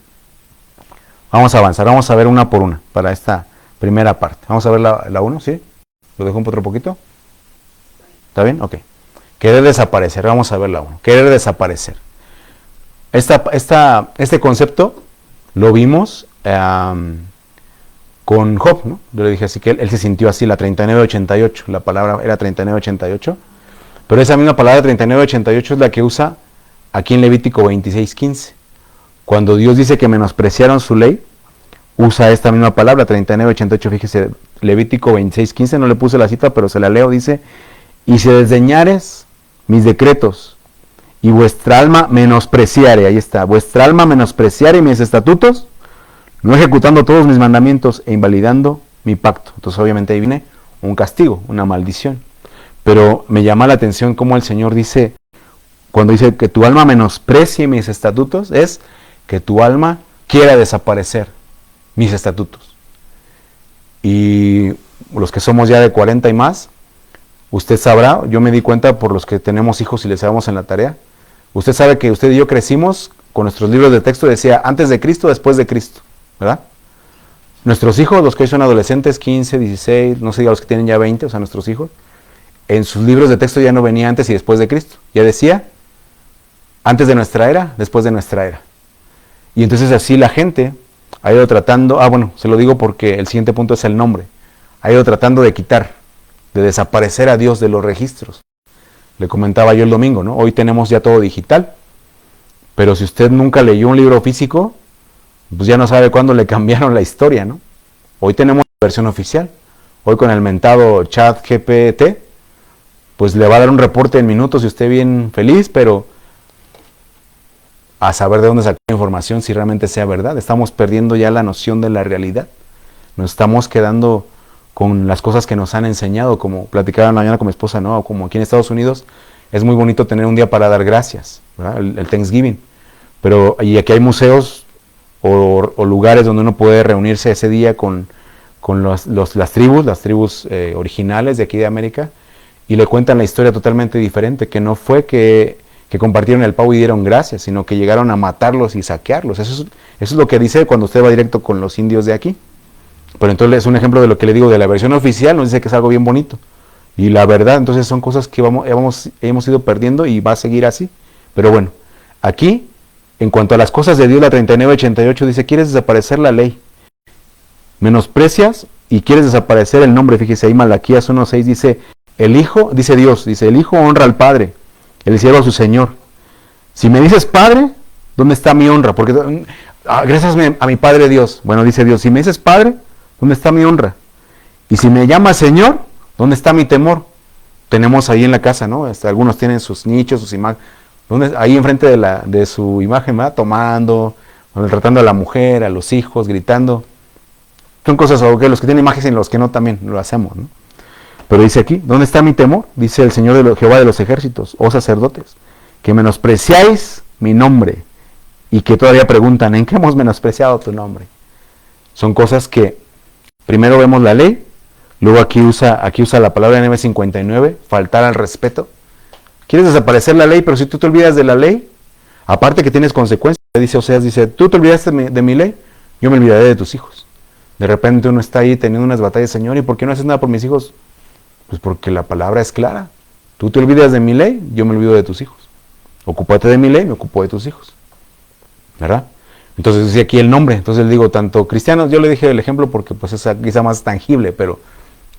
Vamos a avanzar, vamos a ver una por una para esta primera parte. Vamos a ver la 1, ¿sí? ¿Lo dejo un otro poquito? ¿Está bien? Ok. Querer desaparecer, vamos a ver la 1. Querer desaparecer. Este concepto lo vimos con Job, ¿no? Yo le dije así que él se sintió así, la 3988, la palabra era 3988, pero esa misma palabra 3988 es la que usa aquí en Levítico 26:15. Cuando Dios dice que menospreciaron su ley, usa esta misma palabra, 3988, fíjese, Levítico 26:15, no le puse la cita, pero se la leo, dice, y si desdeñares mis decretos, y vuestra alma menospreciare, ahí está, vuestra alma menospreciare mis estatutos, no ejecutando todos mis mandamientos e invalidando mi pacto. Entonces obviamente ahí viene un castigo, una maldición. Pero me llama la atención cómo el Señor dice, cuando dice que tu alma menosprecie mis estatutos, es que tu alma quiera desaparecer mis estatutos. Y los que somos ya de 40 y más, usted sabrá, yo me di cuenta por los que tenemos hijos y les llevamos en la tarea, usted sabe que usted y yo crecimos con nuestros libros de texto, decía antes de Cristo, después de Cristo, ¿verdad? Nuestros hijos, los que hoy son adolescentes, 15, 16, no sé, los que tienen ya 20, o sea, nuestros hijos, en sus libros de texto ya no venía antes y después de Cristo, ya decía antes de nuestra era, después de nuestra era. Y entonces así la gente ha ido tratando, bueno, se lo digo porque el siguiente punto es el nombre, ha ido tratando de quitar, de desaparecer a Dios de los registros. Le comentaba yo el domingo, ¿no? Hoy tenemos ya todo digital, pero si usted nunca leyó un libro físico, pues ya no sabe cuándo le cambiaron la historia, ¿no? Hoy tenemos la versión oficial. Hoy con el mentado chat GPT, pues le va a dar un reporte en minutos y usted bien feliz, pero a saber de dónde sacar la información si realmente sea verdad. Estamos perdiendo ya la noción de la realidad. Nos estamos quedando con las cosas que nos han enseñado, como platicaba mañana con mi esposa, ¿no? Como aquí en Estados Unidos es muy bonito tener un día para dar gracias, ¿verdad? El Thanksgiving. Pero y aquí hay museos o lugares donde uno puede reunirse ese día con las tribus originales de aquí de América, y le cuentan la historia totalmente diferente, que no fue que compartieron el pavo y dieron gracias, sino que llegaron a matarlos y saquearlos. Eso es lo que dice cuando usted va directo con los indios de aquí. Pero entonces es un ejemplo de lo que le digo, de la versión oficial nos dice que es algo bien bonito. Y la verdad, entonces son cosas que hemos ido perdiendo y va a seguir así. Pero bueno, aquí, en cuanto a las cosas de Dios, la 39:88 dice, ¿quieres desaparecer la ley? Menosprecias y quieres desaparecer el nombre. Fíjese ahí Malaquías 1:6 dice, el Hijo, dice Dios, dice, el Hijo honra al Padre, el siervo a su Señor. Si me dices Padre, ¿dónde está mi honra? Porque gracias a mi Padre Dios. Bueno, dice Dios, si me dices Padre, ¿dónde está mi honra? Y si me llamas Señor, ¿dónde está mi temor? Tenemos ahí en la casa, ¿no? Algunos tienen sus nichos, sus imágenes. Ahí enfrente de su imagen, ¿verdad? Tomando, tratando a la mujer, a los hijos, gritando. Son cosas, que los que tienen imágenes y los que no también lo hacemos, ¿no? Pero dice aquí, ¿dónde está mi temor? Dice el Señor Jehová de los ejércitos, oh sacerdotes, que menospreciáis mi nombre, y que todavía preguntan, ¿en qué hemos menospreciado tu nombre? Son cosas que primero vemos la ley, luego aquí usa la palabra en M59, faltar al respeto. Quieres desaparecer la ley, pero si tú te olvidas de la ley, aparte que tienes consecuencias, dice Oseas, dice, tú te olvidaste de mi ley, yo me olvidaré de tus hijos. De repente uno está ahí teniendo unas batallas, Señor, ¿y por qué no haces nada por mis hijos? Pues porque la palabra es clara. Tú te olvidas de mi ley, yo me olvido de tus hijos. Ocúpate de mi ley, me ocupo de tus hijos. ¿Verdad? Entonces dice aquí el nombre. Entonces le digo, tanto cristianos, yo le dije el ejemplo porque pues es quizá más tangible, pero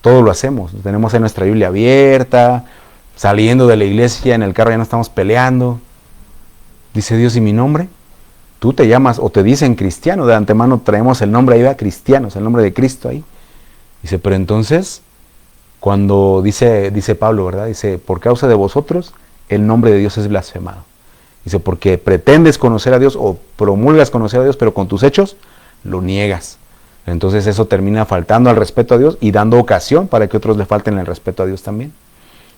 todo lo hacemos. Tenemos en nuestra Biblia abierta, saliendo de la iglesia, en el carro ya no estamos peleando. Dice Dios, ¿y mi nombre? Tú te llamas, o te dicen cristiano, de antemano traemos el nombre ahí, va, cristianos, el nombre de Cristo ahí. Dice, pero entonces, cuando dice Pablo, ¿verdad? Dice, por causa de vosotros, el nombre de Dios es blasfemado. Dice, porque pretendes conocer a Dios o promulgas conocer a Dios, pero con tus hechos lo niegas. Entonces eso termina faltando al respeto a Dios y dando ocasión para que otros le falten el respeto a Dios también.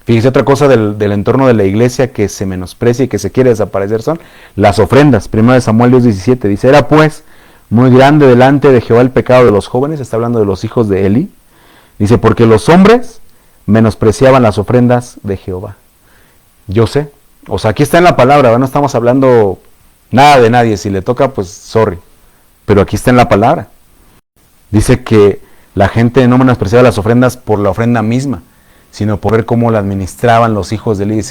Fíjese, otra cosa del entorno de la iglesia que se menosprecia y que se quiere desaparecer son las ofrendas. 1 Samuel 2:17 dice, era pues muy grande delante de Jehová el pecado de los jóvenes, está hablando de los hijos de Eli. Dice, porque los hombres menospreciaban las ofrendas de Jehová. Yo sé, o sea, aquí está en la palabra, ¿verdad? No estamos hablando nada de nadie, si le toca, pues sorry, pero aquí está en la palabra. Dice que la gente no menospreciaba las ofrendas por la ofrenda misma, sino por ver cómo la administraban los hijos de Eli.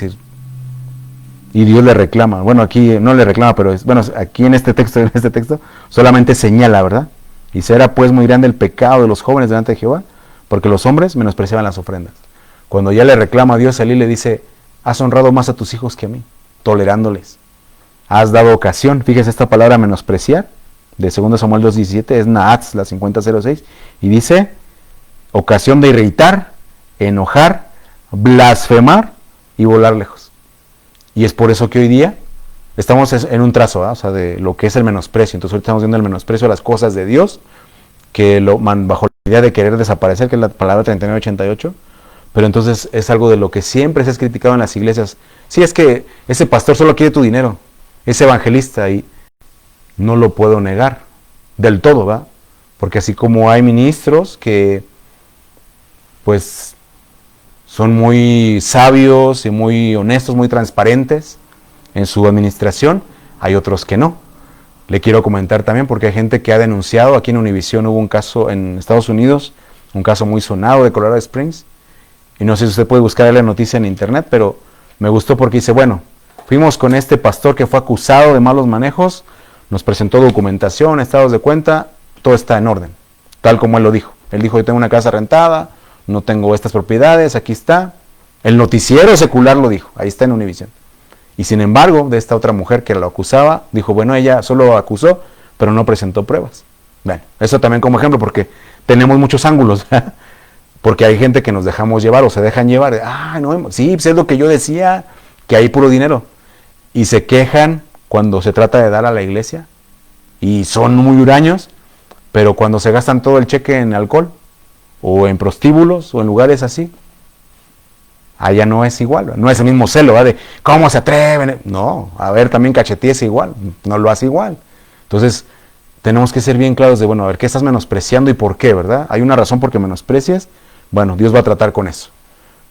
Y Dios le reclama, bueno, aquí no le reclama, pero aquí en este texto solamente señala, ¿verdad? Dice, era pues muy grande el pecado de los jóvenes delante de Jehová, porque los hombres menospreciaban las ofrendas. Cuando ya le reclama a Dios, Eli le dice, has honrado más a tus hijos que a mí, tolerándoles. Has dado ocasión, fíjese esta palabra menospreciar, de 2 Samuel 2:17, es Naatz, la 50:06, y dice, ocasión de irritar, enojar, blasfemar y volar lejos. Y es por eso que hoy día estamos en un trazo, ¿eh? O sea, de lo que es el menosprecio. Entonces hoy estamos viendo el menosprecio a las cosas de Dios, que bajo la idea de querer desaparecer, que es la palabra 3988, pero entonces es algo de lo que siempre se ha criticado en las iglesias. Sí, es que ese pastor solo quiere tu dinero, es evangelista, y no lo puedo negar del todo, ¿va? Porque así como hay ministros que pues son muy sabios y muy honestos, muy transparentes en su administración, hay otros que no. Le quiero comentar también porque hay gente que ha denunciado, aquí en Univision hubo un caso en Estados Unidos, un caso muy sonado de Colorado Springs, y no sé si usted puede buscar la noticia en internet, pero me gustó porque dice, bueno, fuimos con este pastor que fue acusado de malos manejos, nos presentó documentación, estados de cuenta, todo está en orden, tal como él lo dijo. Él dijo, yo tengo una casa rentada, no tengo estas propiedades, aquí está. El noticiero secular lo dijo, ahí está en Univision. Y sin embargo, de esta otra mujer que lo acusaba, dijo, bueno, ella solo acusó, pero no presentó pruebas. Bueno, eso también como ejemplo, porque tenemos muchos ángulos, porque hay gente que nos dejamos llevar o se dejan llevar. No, sí, pues es lo que yo decía, que hay puro dinero. Y se quejan cuando se trata de dar a la iglesia, y son muy huraños, pero cuando se gastan todo el cheque en alcohol, o en prostíbulos, o en lugares así, allá no es igual, no es el mismo celo, ¿verdad? De cómo se atreven. No, a ver, también cachetees igual, no lo hace igual. Entonces, tenemos que ser bien claros de, bueno, a ver, ¿qué estás menospreciando y por qué, verdad? Hay una razón por qué menosprecias, bueno, Dios va a tratar con eso.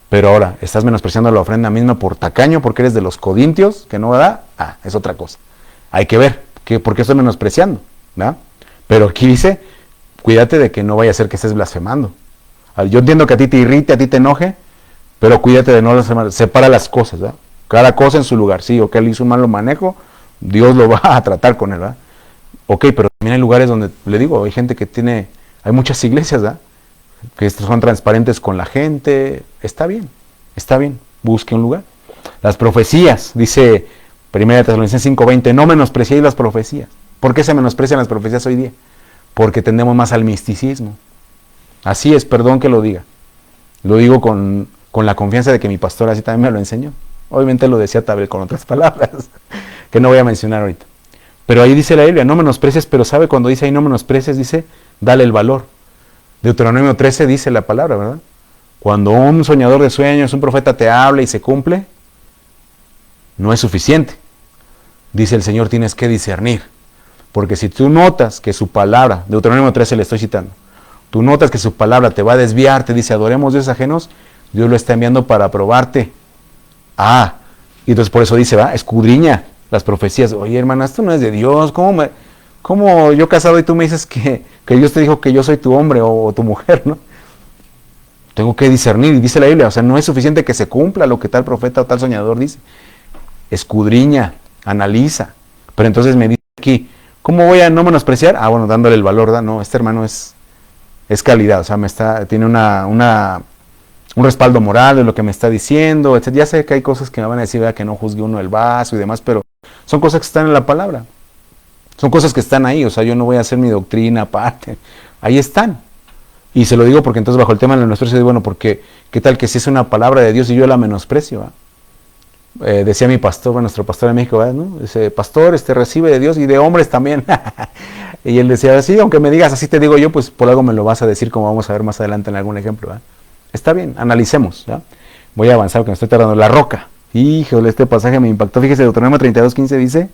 Pero ahora, ¿estás menospreciando la ofrenda misma por tacaño, porque eres de los corintios, que no da? Es otra cosa. Hay que ver, ¿por qué estoy menospreciando? ¿Verdad? Pero aquí dice, cuídate de que no vaya a ser que estés blasfemando. Yo entiendo que a ti te irrite, a ti te enoje, pero cuídate de no blasfemar. Separa las cosas, ¿verdad? Cada cosa en su lugar. Sí, o que él hizo un mal manejo, Dios lo va a tratar con él, ¿verdad? Ok, pero también hay lugares donde, le digo, hay gente que hay muchas iglesias, ¿verdad? Que son transparentes con la gente. Está bien, busque un lugar. Las profecías, dice 1 Tesalonicenses 5:20, no menospreciéis las profecías. ¿Por qué se menosprecian las profecías hoy día? Porque tendemos más al misticismo. Así es, perdón que lo diga. Lo digo con la confianza de que mi pastor así también me lo enseñó. Obviamente lo decía tal vez con otras palabras, que no voy a mencionar ahorita. Pero ahí dice la Biblia, no menosprecies, pero sabe cuando dice ahí no menosprecies, dice, dale el valor. Deuteronomio 13 dice la palabra, ¿verdad? Cuando un soñador de sueños, un profeta te habla y se cumple, no es suficiente. Dice el Señor, tienes que discernir. Porque si tú notas que su palabra, Deuteronomio 13 le estoy citando, tú notas que su palabra te va a desviar, te dice, adoremos dioses ajenos, Dios lo está enviando para probarte. Y entonces por eso dice, escudriña las profecías. Oye, hermana, esto no es de Dios. ¿Cómo yo casado y tú me dices que Dios te dijo que yo soy tu hombre o tu mujer, ¿no? Tengo que discernir, y dice la Biblia, o sea, no es suficiente que se cumpla lo que tal profeta o tal soñador dice. Escudriña, analiza. Pero entonces me dice aquí, ¿cómo voy a no menospreciar? Bueno, dándole el valor, ¿verdad? No, este hermano es calidad, o sea, tiene un respaldo moral de lo que me está diciendo, etc. Ya sé que hay cosas que me van a decir, ¿verdad? Que no juzgue uno el vaso y demás, pero son cosas que están en la palabra. Son cosas que están ahí, o sea, yo no voy a hacer mi doctrina aparte. Ahí están. Y se lo digo porque entonces bajo el tema del menosprecio, digo, bueno, porque ¿qué tal que si es una palabra de Dios y yo la menosprecio? Decía mi pastor, nuestro pastor de México, ¿no? Dice, pastor, recibe de Dios y de hombres también. Y él decía, sí, aunque me digas así te digo yo, pues por algo me lo vas a decir, como vamos a ver más adelante en algún ejemplo. Está bien, analicemos. ¿Ya? Voy a avanzar porque me estoy tardando. La roca. Híjole, este pasaje me impactó. Fíjese, Deuteronomio 32:15 dice,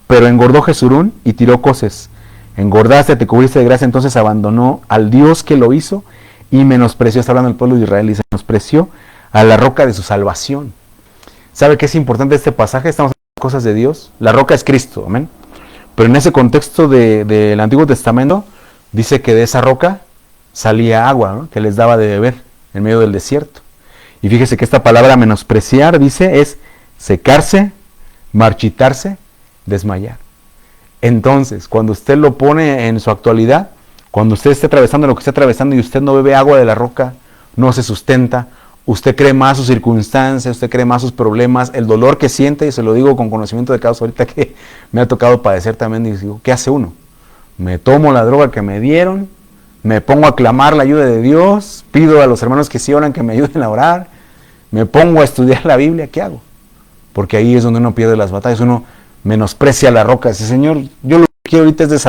pero engordó Jesurún y tiró coces. Engordaste, te cubriste de gracia, entonces abandonó al Dios que lo hizo y menospreció, está hablando del pueblo de Israel, y se menospreció a la roca de su salvación. ¿Sabe qué es importante este pasaje? Estamos hablando de cosas de Dios. La roca es Cristo, amén. Pero en ese contexto del Antiguo Testamento, dice que de esa roca salía agua, ¿no? Que les daba de beber en medio del desierto. Y fíjese que esta palabra menospreciar, dice, es secarse, marchitarse, desmayar. Entonces, cuando usted lo pone en su actualidad, cuando usted esté atravesando lo que esté atravesando y usted no bebe agua de la roca, no se sustenta, usted cree más sus circunstancias, usted cree más sus problemas, el dolor que siente, y se lo digo con conocimiento de causa, ahorita que me ha tocado padecer también, y digo, ¿qué hace uno? Me tomo la droga que me dieron, me pongo a clamar la ayuda de Dios, pido a los hermanos que sí oran que me ayuden a orar, me pongo a estudiar la Biblia, ¿qué hago? Porque ahí es donde uno pierde las batallas, uno menosprecia la roca, dice, Señor, yo lo que quiero ahorita es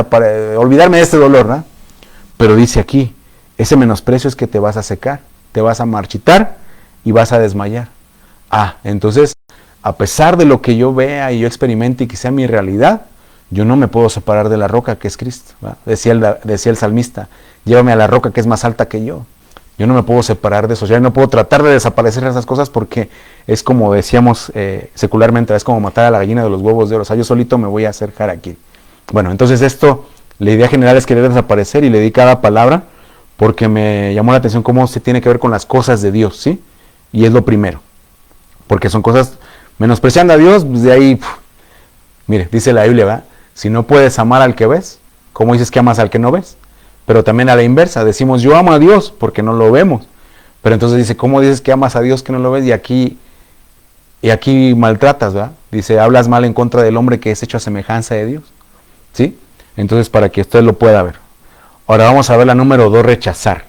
olvidarme de este dolor, ¿no? Pero dice aquí, ese menosprecio es que te vas a secar, te vas a marchitar y vas a desmayar. Entonces, a pesar de lo que yo vea y yo experimente y que sea mi realidad, yo no me puedo separar de la roca que es Cristo, ¿verdad? Decía el salmista, llévame a la roca que es más alta que yo. Yo no me puedo separar de eso, ya no puedo tratar de desaparecer esas cosas porque es como decíamos secularmente, es como matar a la gallina de los huevos de oro, o sea, yo solito me voy a acercar aquí. Bueno, entonces la idea general es querer desaparecer y le di cada palabra porque me llamó la atención cómo se tiene que ver con las cosas de Dios, ¿sí? Y es lo primero, porque son cosas, menospreciando a Dios, pues de ahí, mire, dice la Biblia, ¿verdad? Si no puedes amar al que ves, ¿cómo dices que amas al que no ves? Pero también a la inversa, decimos yo amo a Dios porque no lo vemos. Pero entonces dice, ¿cómo dices que amas a Dios que no lo ves? Y aquí maltratas, ¿verdad? Dice, hablas mal en contra del hombre que es hecho a semejanza de Dios. ¿Sí? Entonces, para que usted lo pueda ver. Ahora vamos a ver la número 2, rechazar.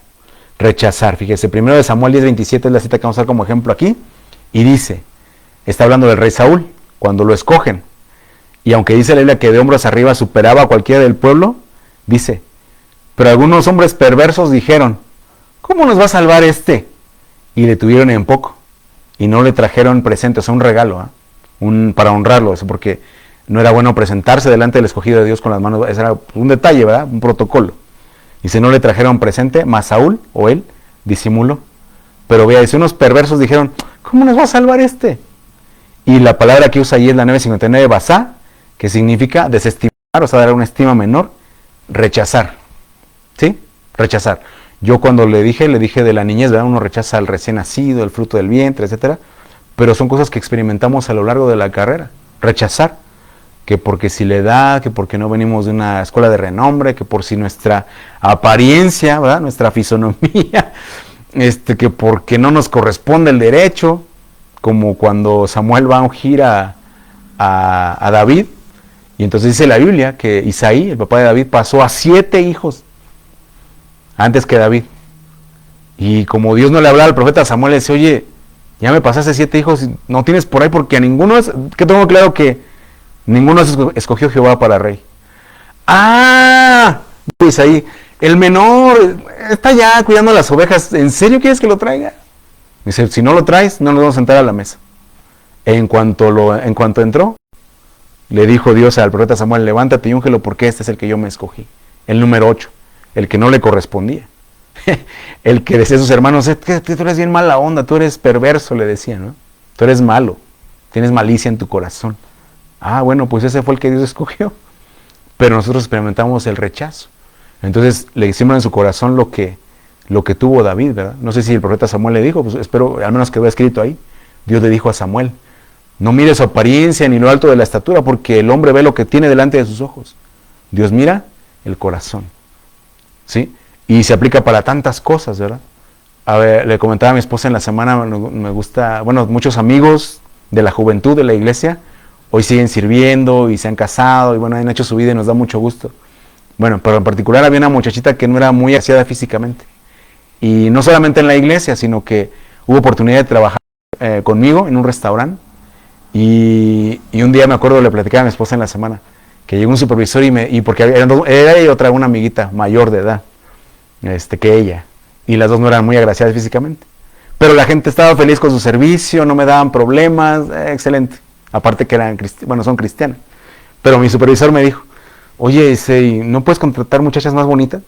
Rechazar, fíjese, primero de Samuel 10:27 es la cita que vamos a usar como ejemplo aquí. Y dice, está hablando del rey Saúl, cuando lo escogen. Y aunque dice la Biblia que de hombros arriba superaba a cualquiera del pueblo, dice, pero algunos hombres perversos dijeron, ¿cómo nos va a salvar este? Y le tuvieron en poco. Y no le trajeron presente, o sea, un regalo, para honrarlo, eso porque no era bueno presentarse delante del escogido de Dios con las manos, ese era un detalle, ¿verdad? Un protocolo. Y si no le trajeron presente, más Saúl, o él, disimuló. Pero vea, dice, unos perversos dijeron, ¿cómo nos va a salvar este? Y la palabra que usa ahí es la 959, basá, que significa desestimar, o sea, dar una estima menor, rechazar. ¿Sí? Rechazar. Yo cuando le dije de la niñez, ¿verdad? Uno rechaza al recién nacido, el fruto del vientre, etcétera. Pero son cosas que experimentamos a lo largo de la carrera. Rechazar. Que porque si la edad, que porque no venimos de una escuela de renombre, que por si nuestra apariencia, ¿verdad? Nuestra fisonomía, que porque no nos corresponde el derecho, como cuando Samuel va a ungir a David, y entonces dice la Biblia que Isaí, el papá de David, pasó a 7 hijos antes que David. Y como Dios no le hablaba al profeta Samuel, le dice, oye, ya me pasaste 7 hijos, no tienes por ahí porque a ninguno es, que tengo claro que ninguno escogió Jehová para rey. Pues ahí, el menor está ya cuidando las ovejas, ¿en serio quieres que lo traiga? Dice, si no lo traes, no nos vamos a sentar a la mesa. En cuanto entró, le dijo Dios al profeta Samuel, levántate y úngelo porque este es el que yo me escogí. El número 8, el que no le correspondía. El que decía a sus hermanos, tú eres bien mala onda, tú eres perverso, le decía, ¿no? Tú eres malo, tienes malicia en tu corazón. Bueno, pues ese fue el que Dios escogió. Pero nosotros experimentamos el rechazo. Entonces le hicimos en su corazón lo que tuvo David, ¿verdad? No sé si el profeta Samuel le dijo, pues espero, al menos quedó escrito ahí. Dios le dijo a Samuel, no mire su apariencia ni lo alto de la estatura, porque el hombre ve lo que tiene delante de sus ojos. Dios mira el corazón. ¿Sí? Y se aplica para tantas cosas, ¿verdad? A ver, le comentaba a mi esposa en la semana, me gusta, bueno, muchos amigos de la juventud de la iglesia, hoy siguen sirviendo y se han casado y bueno, han hecho su vida y nos da mucho gusto. Bueno, pero en particular había una muchachita que no era muy aseada físicamente. Y no solamente en la iglesia, sino que hubo oportunidad de trabajar conmigo en un restaurante. Y un día me acuerdo, le platicaba a mi esposa en la semana, que llegó un supervisor y porque era y otra una amiguita mayor de edad, que ella. Y las dos no eran muy agraciadas físicamente. Pero la gente estaba feliz con su servicio, no me daban problemas, excelente. Aparte que son cristianas. Pero mi supervisor me dijo, oye, ¿no puedes contratar muchachas más bonitas?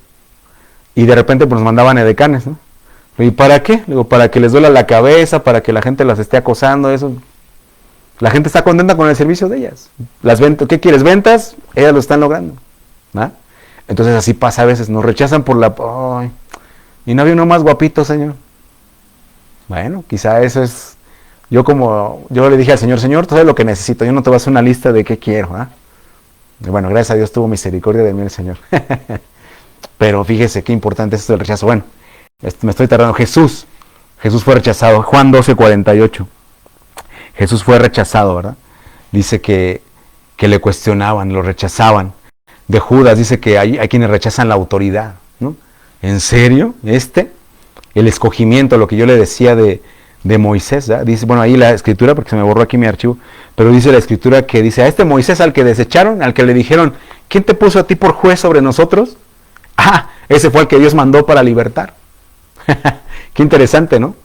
Y de repente pues nos mandaban edecanes, ¿no? ¿Y para qué? Le digo, para que les duela la cabeza, para que la gente las esté acosando, eso. La gente está contenta con el servicio de ellas. Las ventas, ¿qué quieres? ¿Ventas? Ellas lo están logrando. ¿Ah? Entonces así pasa a veces, nos rechazan por la... ¡Ay! Y no había uno más guapito, señor. Bueno, quizá eso es... Yo le dije al Señor, Señor, tú sabes lo que necesito, yo no te voy a hacer una lista de qué quiero. Y bueno, gracias a Dios tuvo misericordia de mí el Señor. Pero fíjese qué importante es esto del rechazo. Bueno, me estoy tardando. Jesús fue rechazado. Juan 12:48. Jesús fue rechazado, ¿verdad? Dice que le cuestionaban, lo rechazaban. De Judas dice que hay quienes rechazan la autoridad, ¿no? ¿En serio? El escogimiento, lo que yo le decía de Moisés, ¿verdad? Dice, bueno, ahí la escritura, porque se me borró aquí mi archivo, pero dice la escritura que dice, a este Moisés al que desecharon, al que le dijeron, ¿quién te puso a ti por juez sobre nosotros? Ah, ese fue el que Dios mandó para libertar. Qué interesante, ¿no?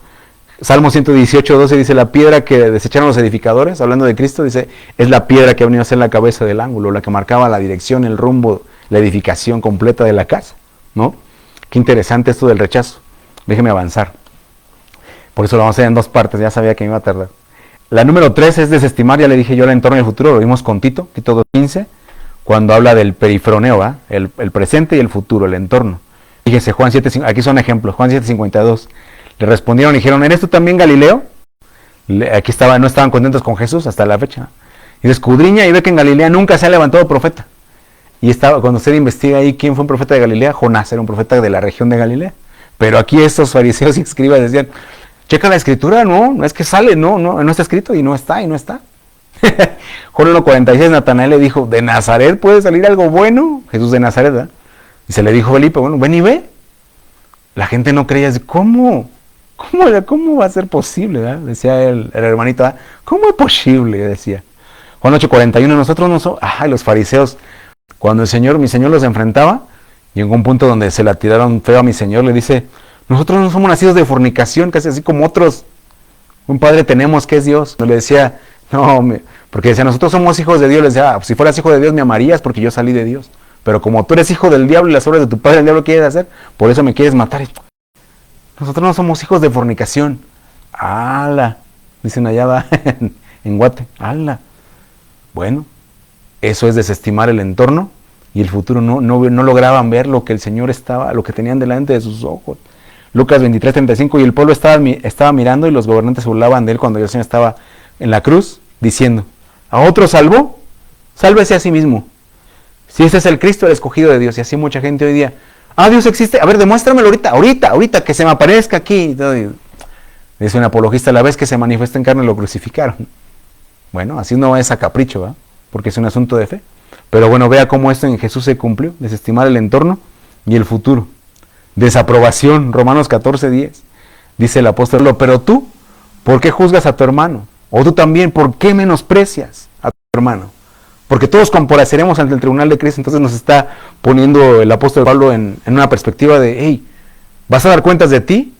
Salmo 118:12 dice, la piedra que desecharon los edificadores, hablando de Cristo, dice, es la piedra que ha venido a ser la cabeza del ángulo, la que marcaba la dirección, el rumbo, la edificación completa de la casa, ¿no? Qué interesante esto del rechazo. Déjeme avanzar. Por eso lo vamos a hacer en dos partes, ya sabía que me iba a tardar. La número 3 es desestimar, ya le dije yo, el entorno y el futuro, lo vimos con Tito 2:15, cuando habla del perifroneo, ¿va? El presente y el futuro, el entorno. Fíjese, Juan 7, aquí son ejemplos, Juan 7:52. Le respondieron y dijeron, ¿eres tú también Galileo? Aquí no estaban contentos con Jesús hasta la fecha. Y escudriña y ve que en Galilea nunca se ha levantado profeta. Y cuando usted investiga ahí quién fue un profeta de Galilea, Jonás era un profeta de la región de Galilea. Pero aquí estos fariseos y escribas decían, checa la escritura, no es que sale, no está escrito y no está. Juan 1:46, Natanael le dijo, ¿de Nazaret puede salir algo bueno? Jesús de Nazaret, ¿verdad? Y se le dijo Felipe, bueno, ven y ve. La gente no creía, ¿cómo va a ser posible? ¿Verdad? Decía el hermanito, ¿verdad? ¿Cómo es posible? Decía. Juan 8:41, nosotros no somos, los fariseos, cuando mi Señor los enfrentaba, y en un punto donde se la tiraron feo a mi Señor, le dice, nosotros no somos nacidos de fornicación, casi así como otros, un padre tenemos que es Dios. Le decía, porque decía, nosotros somos hijos de Dios, le decía, si fueras hijo de Dios me amarías porque yo salí de Dios. Pero como tú eres hijo del diablo y las obras de tu padre el diablo quieres hacer, por eso me quieres matar. Nosotros no somos hijos de fornicación. ¡Hala! Dicen allá va, en Guate. ¡Hala! Bueno, eso es desestimar el entorno y el futuro. No lograban ver lo que el Señor lo que tenían delante de sus ojos. Lucas 23:35, y el pueblo estaba mirando y los gobernantes se burlaban de él cuando el Señor estaba en la cruz, diciendo, ¿a otro salvó? Sálvese a sí mismo. Si ese es el Cristo, el escogido de Dios, y así mucha gente hoy día, Dios existe, a ver, demuéstramelo ahorita, que se me aparezca aquí. Dice un apologista, la vez que se manifiesta en carne lo crucificaron. Bueno, así no es a capricho, ¿verdad? Porque es un asunto de fe. Pero bueno, vea cómo esto en Jesús se cumplió, desestimar el entorno y el futuro. Desaprobación, Romanos 14:10. Dice el apóstol, pero tú, ¿por qué juzgas a tu hermano? O tú también, ¿por qué menosprecias a tu hermano? Porque todos compareceremos ante el tribunal de Cristo. Entonces nos está poniendo el apóstol Pablo en una perspectiva de, hey, vas a dar cuentas de ti,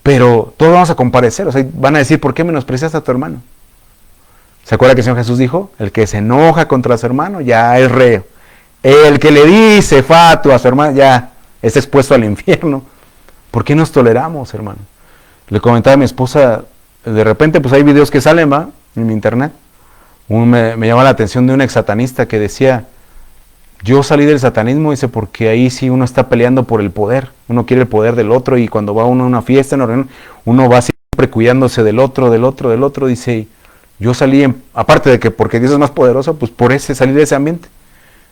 pero todos vamos a comparecer. O sea, van a decir, ¿por qué menosprecias a tu hermano? ¿Se acuerda que el Señor Jesús dijo? El que se enoja contra su hermano ya es reo. El que le dice fatuo a su hermano ya es expuesto al infierno. ¿Por qué nos toleramos, hermano? Le comentaba a mi esposa, de repente pues hay videos que salen, ¿va? En mi internet. Me llama la atención de un ex satanista que decía, yo salí del satanismo, dice, porque ahí sí uno está peleando por el poder, uno quiere el poder del otro, y cuando va uno a una fiesta, uno va siempre cuidándose del otro, dice, yo salí, aparte de que porque Dios es más poderoso, pues por ese salir de ese ambiente.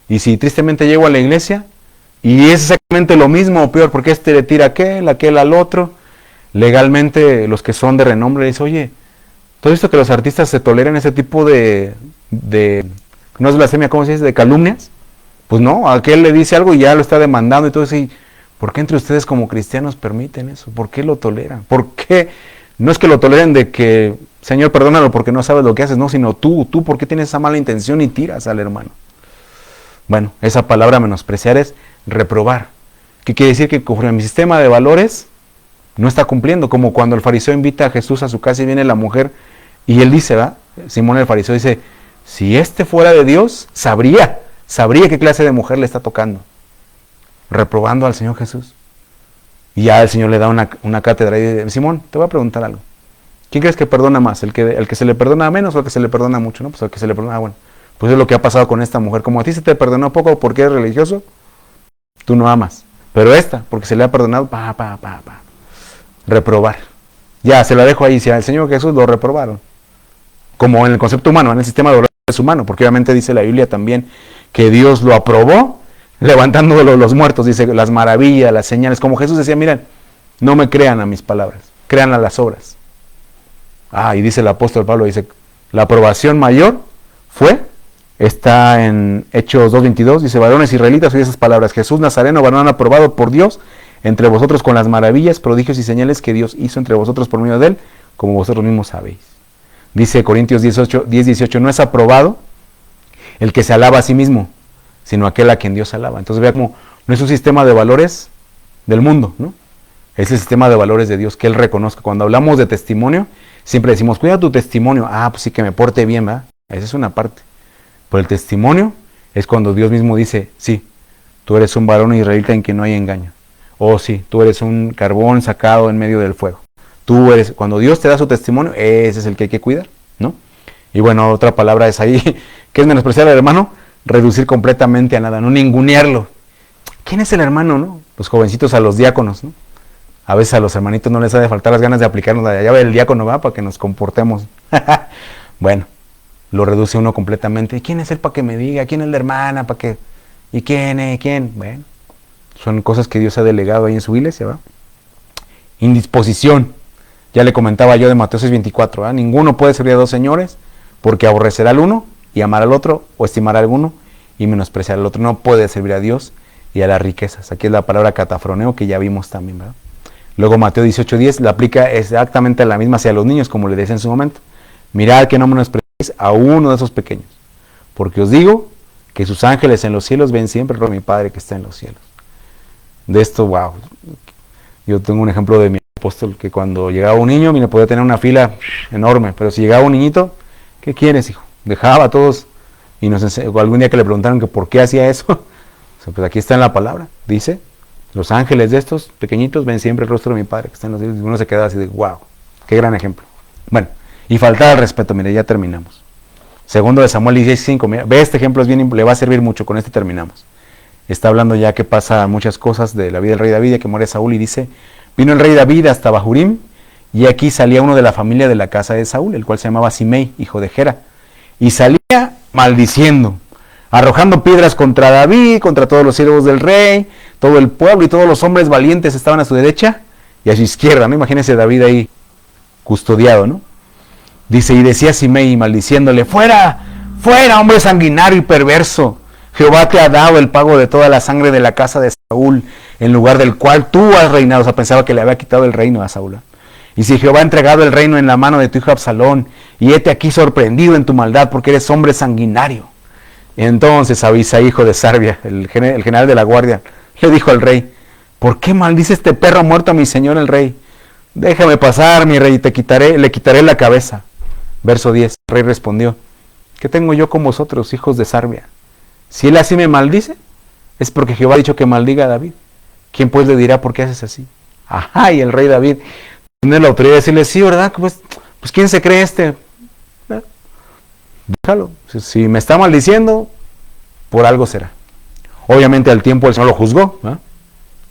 Y si tristemente llego a la iglesia, y es exactamente lo mismo o peor, porque le tira aquel al otro, legalmente los que son de renombre le dicen, oye, todo esto que los artistas se toleran ese tipo de no es blasfemia, ¿cómo se dice? De calumnias, pues no, aquel le dice algo y ya lo está demandando y todo eso. ¿Y por qué entre ustedes como cristianos permiten eso? ¿Por qué lo toleran? ¿Por qué? No es que lo toleren de que, Señor, perdónalo porque no sabes lo que haces, no, sino tú, ¿por qué tienes esa mala intención y tiras al hermano? Bueno, esa palabra menospreciar es reprobar. ¿Qué quiere decir? Que conforme a mi sistema de valores no está cumpliendo, como cuando el fariseo invita a Jesús a su casa y viene la mujer y él dice, ¿va? Simón el fariseo dice, si este fuera de Dios, sabría qué clase de mujer le está tocando, reprobando al Señor Jesús. Y ya el Señor le da una cátedra y dice, Simón, te voy a preguntar algo. ¿Quién crees que perdona más? ¿El que se le perdona menos o el que se le perdona mucho? No, pues el que se le perdona, bueno, pues es lo que ha pasado con esta mujer. Como a ti se te perdonó poco porque eres religioso, tú no amas. Pero esta, porque se le ha perdonado, reprobar. Ya, se la dejo ahí, si al Señor Jesús lo reprobaron. Como en el concepto humano, en el sistema de valores humano, porque obviamente dice la Biblia también que Dios lo aprobó, levantando los muertos, dice las maravillas, las señales, como Jesús decía, miren, no me crean a mis palabras, crean a las obras. Y dice el apóstol Pablo, dice, la aprobación mayor está en Hechos 2:22, dice, varones israelitas, oye esas palabras, Jesús Nazareno, varón aprobado por Dios entre vosotros con las maravillas, prodigios y señales que Dios hizo entre vosotros por medio de él, como vosotros mismos sabéis. Dice Corintios 10:18, no es aprobado el que se alaba a sí mismo, sino aquel a quien Dios alaba. Entonces vea como no es un sistema de valores del mundo, ¿no? Es el sistema de valores de Dios que Él reconozca. Cuando hablamos de testimonio, siempre decimos, cuida tu testimonio. Ah, pues sí, que me porte bien, ¿verdad? Esa es una parte. Pero el testimonio es cuando Dios mismo dice, sí, tú eres un varón israelita en quien no hay engaño. O sí, tú eres un carbón sacado en medio del fuego. Tú eres, cuando Dios te da su testimonio, ese es el que hay que cuidar, ¿no? Y bueno, otra palabra es ahí, que es menospreciar al hermano, reducir completamente a nada, no ningunearlo. ¿Quién es el hermano, no? Los jovencitos a los diáconos, ¿no? A veces a los hermanitos no les ha de faltar las ganas de aplicarnos la llave del diácono, ¿va? Para que nos comportemos. Bueno, lo reduce uno completamente. ¿Y quién es él para que me diga? ¿Quién es la hermana? ¿Para qué? ¿Y quién es? ¿Quién? Bueno, son cosas que Dios ha delegado ahí en su iglesia, ¿va? Indisposición. Ya le comentaba yo de Mateo 6:24, ¿va? Ninguno puede servir a dos señores, porque aborrecerá al uno y amar al otro, o estimar al uno y menospreciar al otro. No puede servir a Dios y a las riquezas. Aquí es la palabra catafroneo que ya vimos también, ¿verdad? Luego Mateo 18:10 la aplica exactamente la misma hacia los niños, como le decía en su momento. Mirad que no menospreciéis a uno de esos pequeños, porque os digo que sus ángeles en los cielos ven siempre a mi Padre que está en los cielos. De esto, wow. Yo tengo un ejemplo de mi apóstol, que cuando llegaba un niño, mira, podía tener una fila enorme, pero si llegaba un niñito, ¿qué quieres, hijo? Dejaba a todos, y algún día que le preguntaron que por qué hacía eso, o sea, pues aquí está en la palabra, dice, los ángeles de estos pequeñitos ven siempre el rostro de mi Padre que está en los cielos, y uno se queda así de, wow, qué gran ejemplo. Bueno, y faltar al respeto, mire, ya terminamos. Segundo de Samuel 16:5, mira, ve, este ejemplo es bien, le va a servir mucho, con este terminamos. Está hablando ya que pasa muchas cosas de la vida del rey David, ya que muere Saúl, y dice, vino el rey David hasta Bahurim, y aquí salía uno de la familia de la casa de Saúl, el cual se llamaba Simei, hijo de Gera, y salía maldiciendo, arrojando piedras contra David, contra todos los siervos del rey, todo el pueblo y todos los hombres valientes estaban a su derecha y a su izquierda, ¿no? Imagínense David ahí custodiado, ¿no? Dice, y decía Simei maldiciéndole, fuera, fuera, hombre sanguinario y perverso, Jehová te ha dado el pago de toda la sangre de la casa de Saúl, en lugar del cual tú has reinado. O sea, pensaba que le había quitado el reino a Saúl. Y si Jehová ha entregado el reino en la mano de tu hijo Absalón, y hete aquí sorprendido en tu maldad, porque eres hombre sanguinario. Entonces Abisai, hijo de Sarbia, el general de la guardia, le dijo al rey, ¿por qué maldice este perro muerto a mi señor el rey? Déjame pasar, mi rey, y le quitaré la cabeza. Verso 10, el rey respondió, ¿qué tengo yo con vosotros, hijos de Sarbia? Si él así me maldice, es porque Jehová ha dicho que maldiga a David. ¿Quién pues le dirá por qué haces así? Ajá, y el rey David tiene la autoridad de decirle, sí, ¿verdad? Pues ¿quién se cree este? Déjalo. Si me está maldiciendo, por algo será. Obviamente al tiempo el Señor lo juzgó, ¿eh?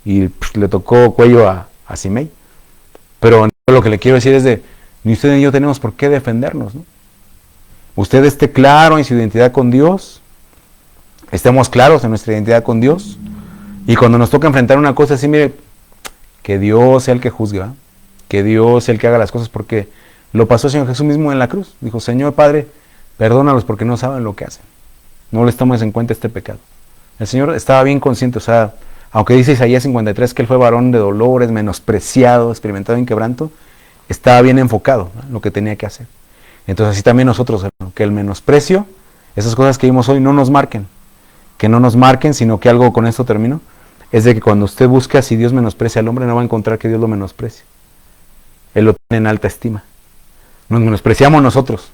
Y le tocó cuello a Simei. Pero lo que le quiero decir es ni usted ni yo tenemos por qué defendernos, ¿no? Usted esté claro en su identidad con Dios, estemos claros en nuestra identidad con Dios, y cuando nos toca enfrentar una cosa así, mire, que Dios sea el que juzga, que Dios sea el que haga las cosas, porque lo pasó el Señor Jesús mismo en la cruz. Dijo, Señor Padre, perdónalos porque no saben lo que hacen, no les tomes en cuenta este pecado. El Señor estaba bien consciente, o sea, aunque dice Isaías 53 que él fue varón de dolores, menospreciado, experimentado en quebranto, estaba bien enfocado, ¿no?, en lo que tenía que hacer. Entonces así también nosotros, hermano, que el menosprecio, esas cosas que vimos hoy, no nos marquen, que no nos marquen, sino que algo, con esto termino, es de que cuando usted busca si Dios menosprecia al hombre, no va a encontrar que Dios lo menosprecie. Él lo tiene en alta estima. Nos menospreciamos nosotros,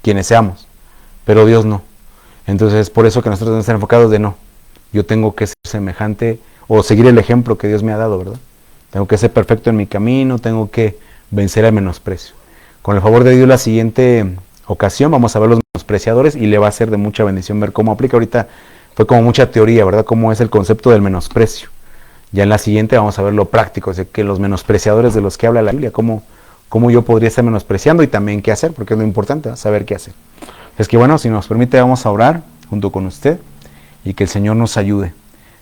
quienes seamos, pero Dios no. Entonces es por eso que nosotros debemos estar enfocados de no. Yo tengo que ser semejante o seguir el ejemplo que Dios me ha dado, ¿verdad? Tengo que ser perfecto en mi camino, tengo que vencer el menosprecio. Con el favor de Dios, la siguiente ocasión vamos a ver los menospreciadores y le va a ser de mucha bendición ver cómo aplica. Ahorita fue como mucha teoría, ¿verdad? Cómo es el concepto del menosprecio. Ya en la siguiente vamos a ver lo práctico, es que los menospreciadores de los que habla la Biblia, cómo yo podría estar menospreciando y también qué hacer, porque es lo importante, ¿no?, saber qué hacer. Es que bueno, si nos permite, vamos a orar junto con usted y que el Señor nos ayude.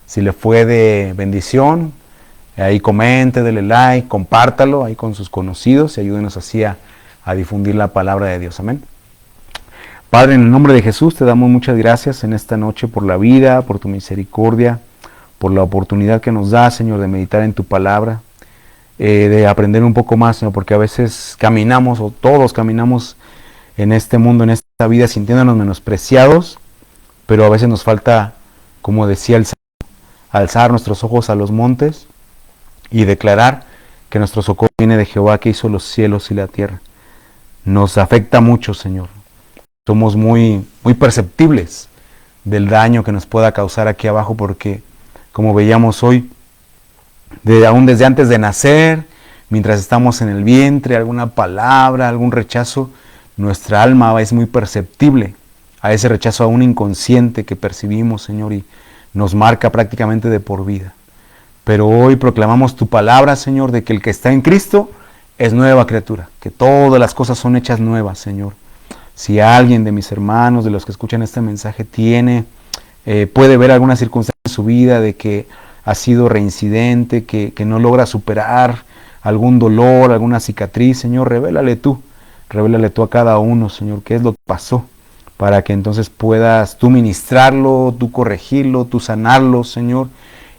Si le fue de bendición, ahí comente, dele like, compártalo ahí con sus conocidos y ayúdenos así a difundir la palabra de Dios. Amén. Padre, en el nombre de Jesús te damos muchas gracias en esta noche por la vida, por tu misericordia, por la oportunidad que nos da, Señor, de meditar en tu palabra, de aprender un poco más, Señor, porque a veces caminamos, o todos caminamos en este mundo, en esta vida, sintiéndonos menospreciados, pero a veces nos falta, como decía el Salmo, alzar nuestros ojos a los montes y declarar que nuestro socorro viene de Jehová, que hizo los cielos y la tierra. Nos afecta mucho, Señor. Somos muy perceptibles del daño que nos pueda causar aquí abajo, porque, como veíamos hoy, aún desde antes de nacer, mientras estamos en el vientre, alguna palabra, algún rechazo, nuestra alma es muy perceptible a ese rechazo aún inconsciente que percibimos, Señor, y nos marca prácticamente de por vida. Pero hoy proclamamos tu palabra, Señor, de que el que está en Cristo es nueva criatura, que todas las cosas son hechas nuevas, Señor. Si alguien de mis hermanos, de los que escuchan este mensaje, puede ver alguna circunstancia en su vida de que ha sido reincidente, que no logra superar algún dolor, alguna cicatriz, Señor, revélale tú a cada uno, Señor, qué es lo que pasó, para que entonces puedas tú ministrarlo, tú corregirlo, tú sanarlo, Señor,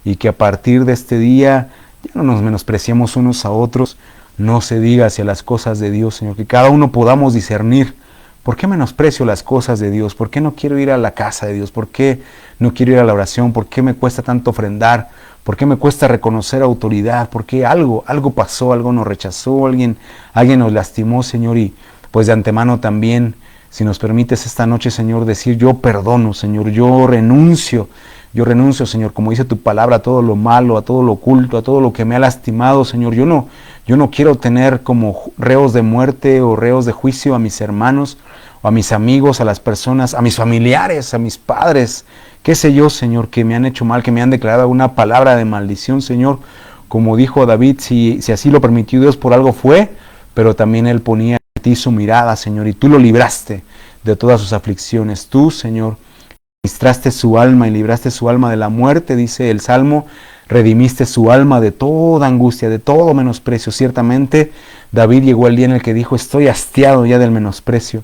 y que a partir de este día ya no nos menospreciemos unos a otros, no se diga hacia las cosas de Dios, Señor, que cada uno podamos discernir. ¿Por qué menosprecio las cosas de Dios? ¿Por qué no quiero ir a la casa de Dios? ¿Por qué no quiero ir a la oración? ¿Por qué me cuesta tanto ofrendar? ¿Por qué me cuesta reconocer autoridad? ¿Por qué algo pasó, algo nos rechazó, alguien nos lastimó, Señor? Y pues de antemano también, si nos permites esta noche, Señor, decir yo perdono, Señor, yo renuncio, Señor, como dice tu palabra, a todo lo malo, a todo lo oculto, a todo lo que me ha lastimado, Señor. Yo no quiero tener como reos de muerte o reos de juicio a mis hermanos, o a mis amigos, a las personas, a mis familiares, a mis padres, qué sé yo, Señor, que me han hecho mal, que me han declarado una palabra de maldición, Señor. Como dijo David, si así lo permitió Dios, por algo fue, pero también Él ponía en ti su mirada, Señor, y tú lo libraste de todas sus aflicciones. Tú, Señor, ministraste su alma y libraste su alma de la muerte, dice el Salmo, redimiste su alma de toda angustia, de todo menosprecio. Ciertamente, David llegó el día en el que dijo, estoy hastiado ya del menosprecio,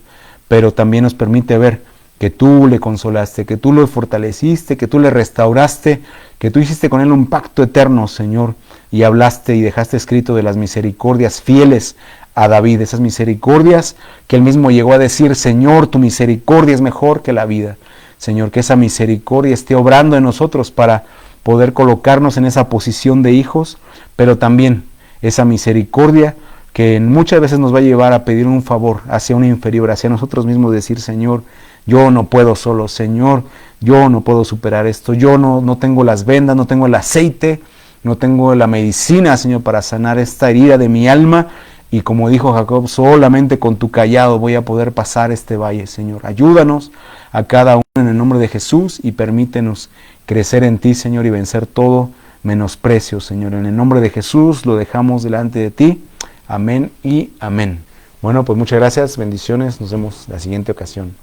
pero también nos permite ver que tú le consolaste, que tú lo fortaleciste, que tú le restauraste, que tú hiciste con él un pacto eterno, Señor, y hablaste y dejaste escrito de las misericordias fieles a David, esas misericordias que él mismo llegó a decir, Señor, tu misericordia es mejor que la vida. Señor, que esa misericordia esté obrando en nosotros para poder colocarnos en esa posición de hijos, pero también esa misericordia que muchas veces nos va a llevar a pedir un favor hacia un inferior, hacia nosotros mismos, decir, Señor, yo no puedo solo, Señor, yo no puedo superar esto, yo no tengo las vendas, no tengo el aceite, no tengo la medicina, Señor, para sanar esta herida de mi alma, y como dijo Jacob, solamente con tu cayado voy a poder pasar este valle, Señor. Ayúdanos a cada uno en el nombre de Jesús y permítenos crecer en ti, Señor, y vencer todo menosprecio, Señor. En el nombre de Jesús lo dejamos delante de ti. Amén y amén. Bueno, pues muchas gracias, bendiciones, nos vemos la siguiente ocasión.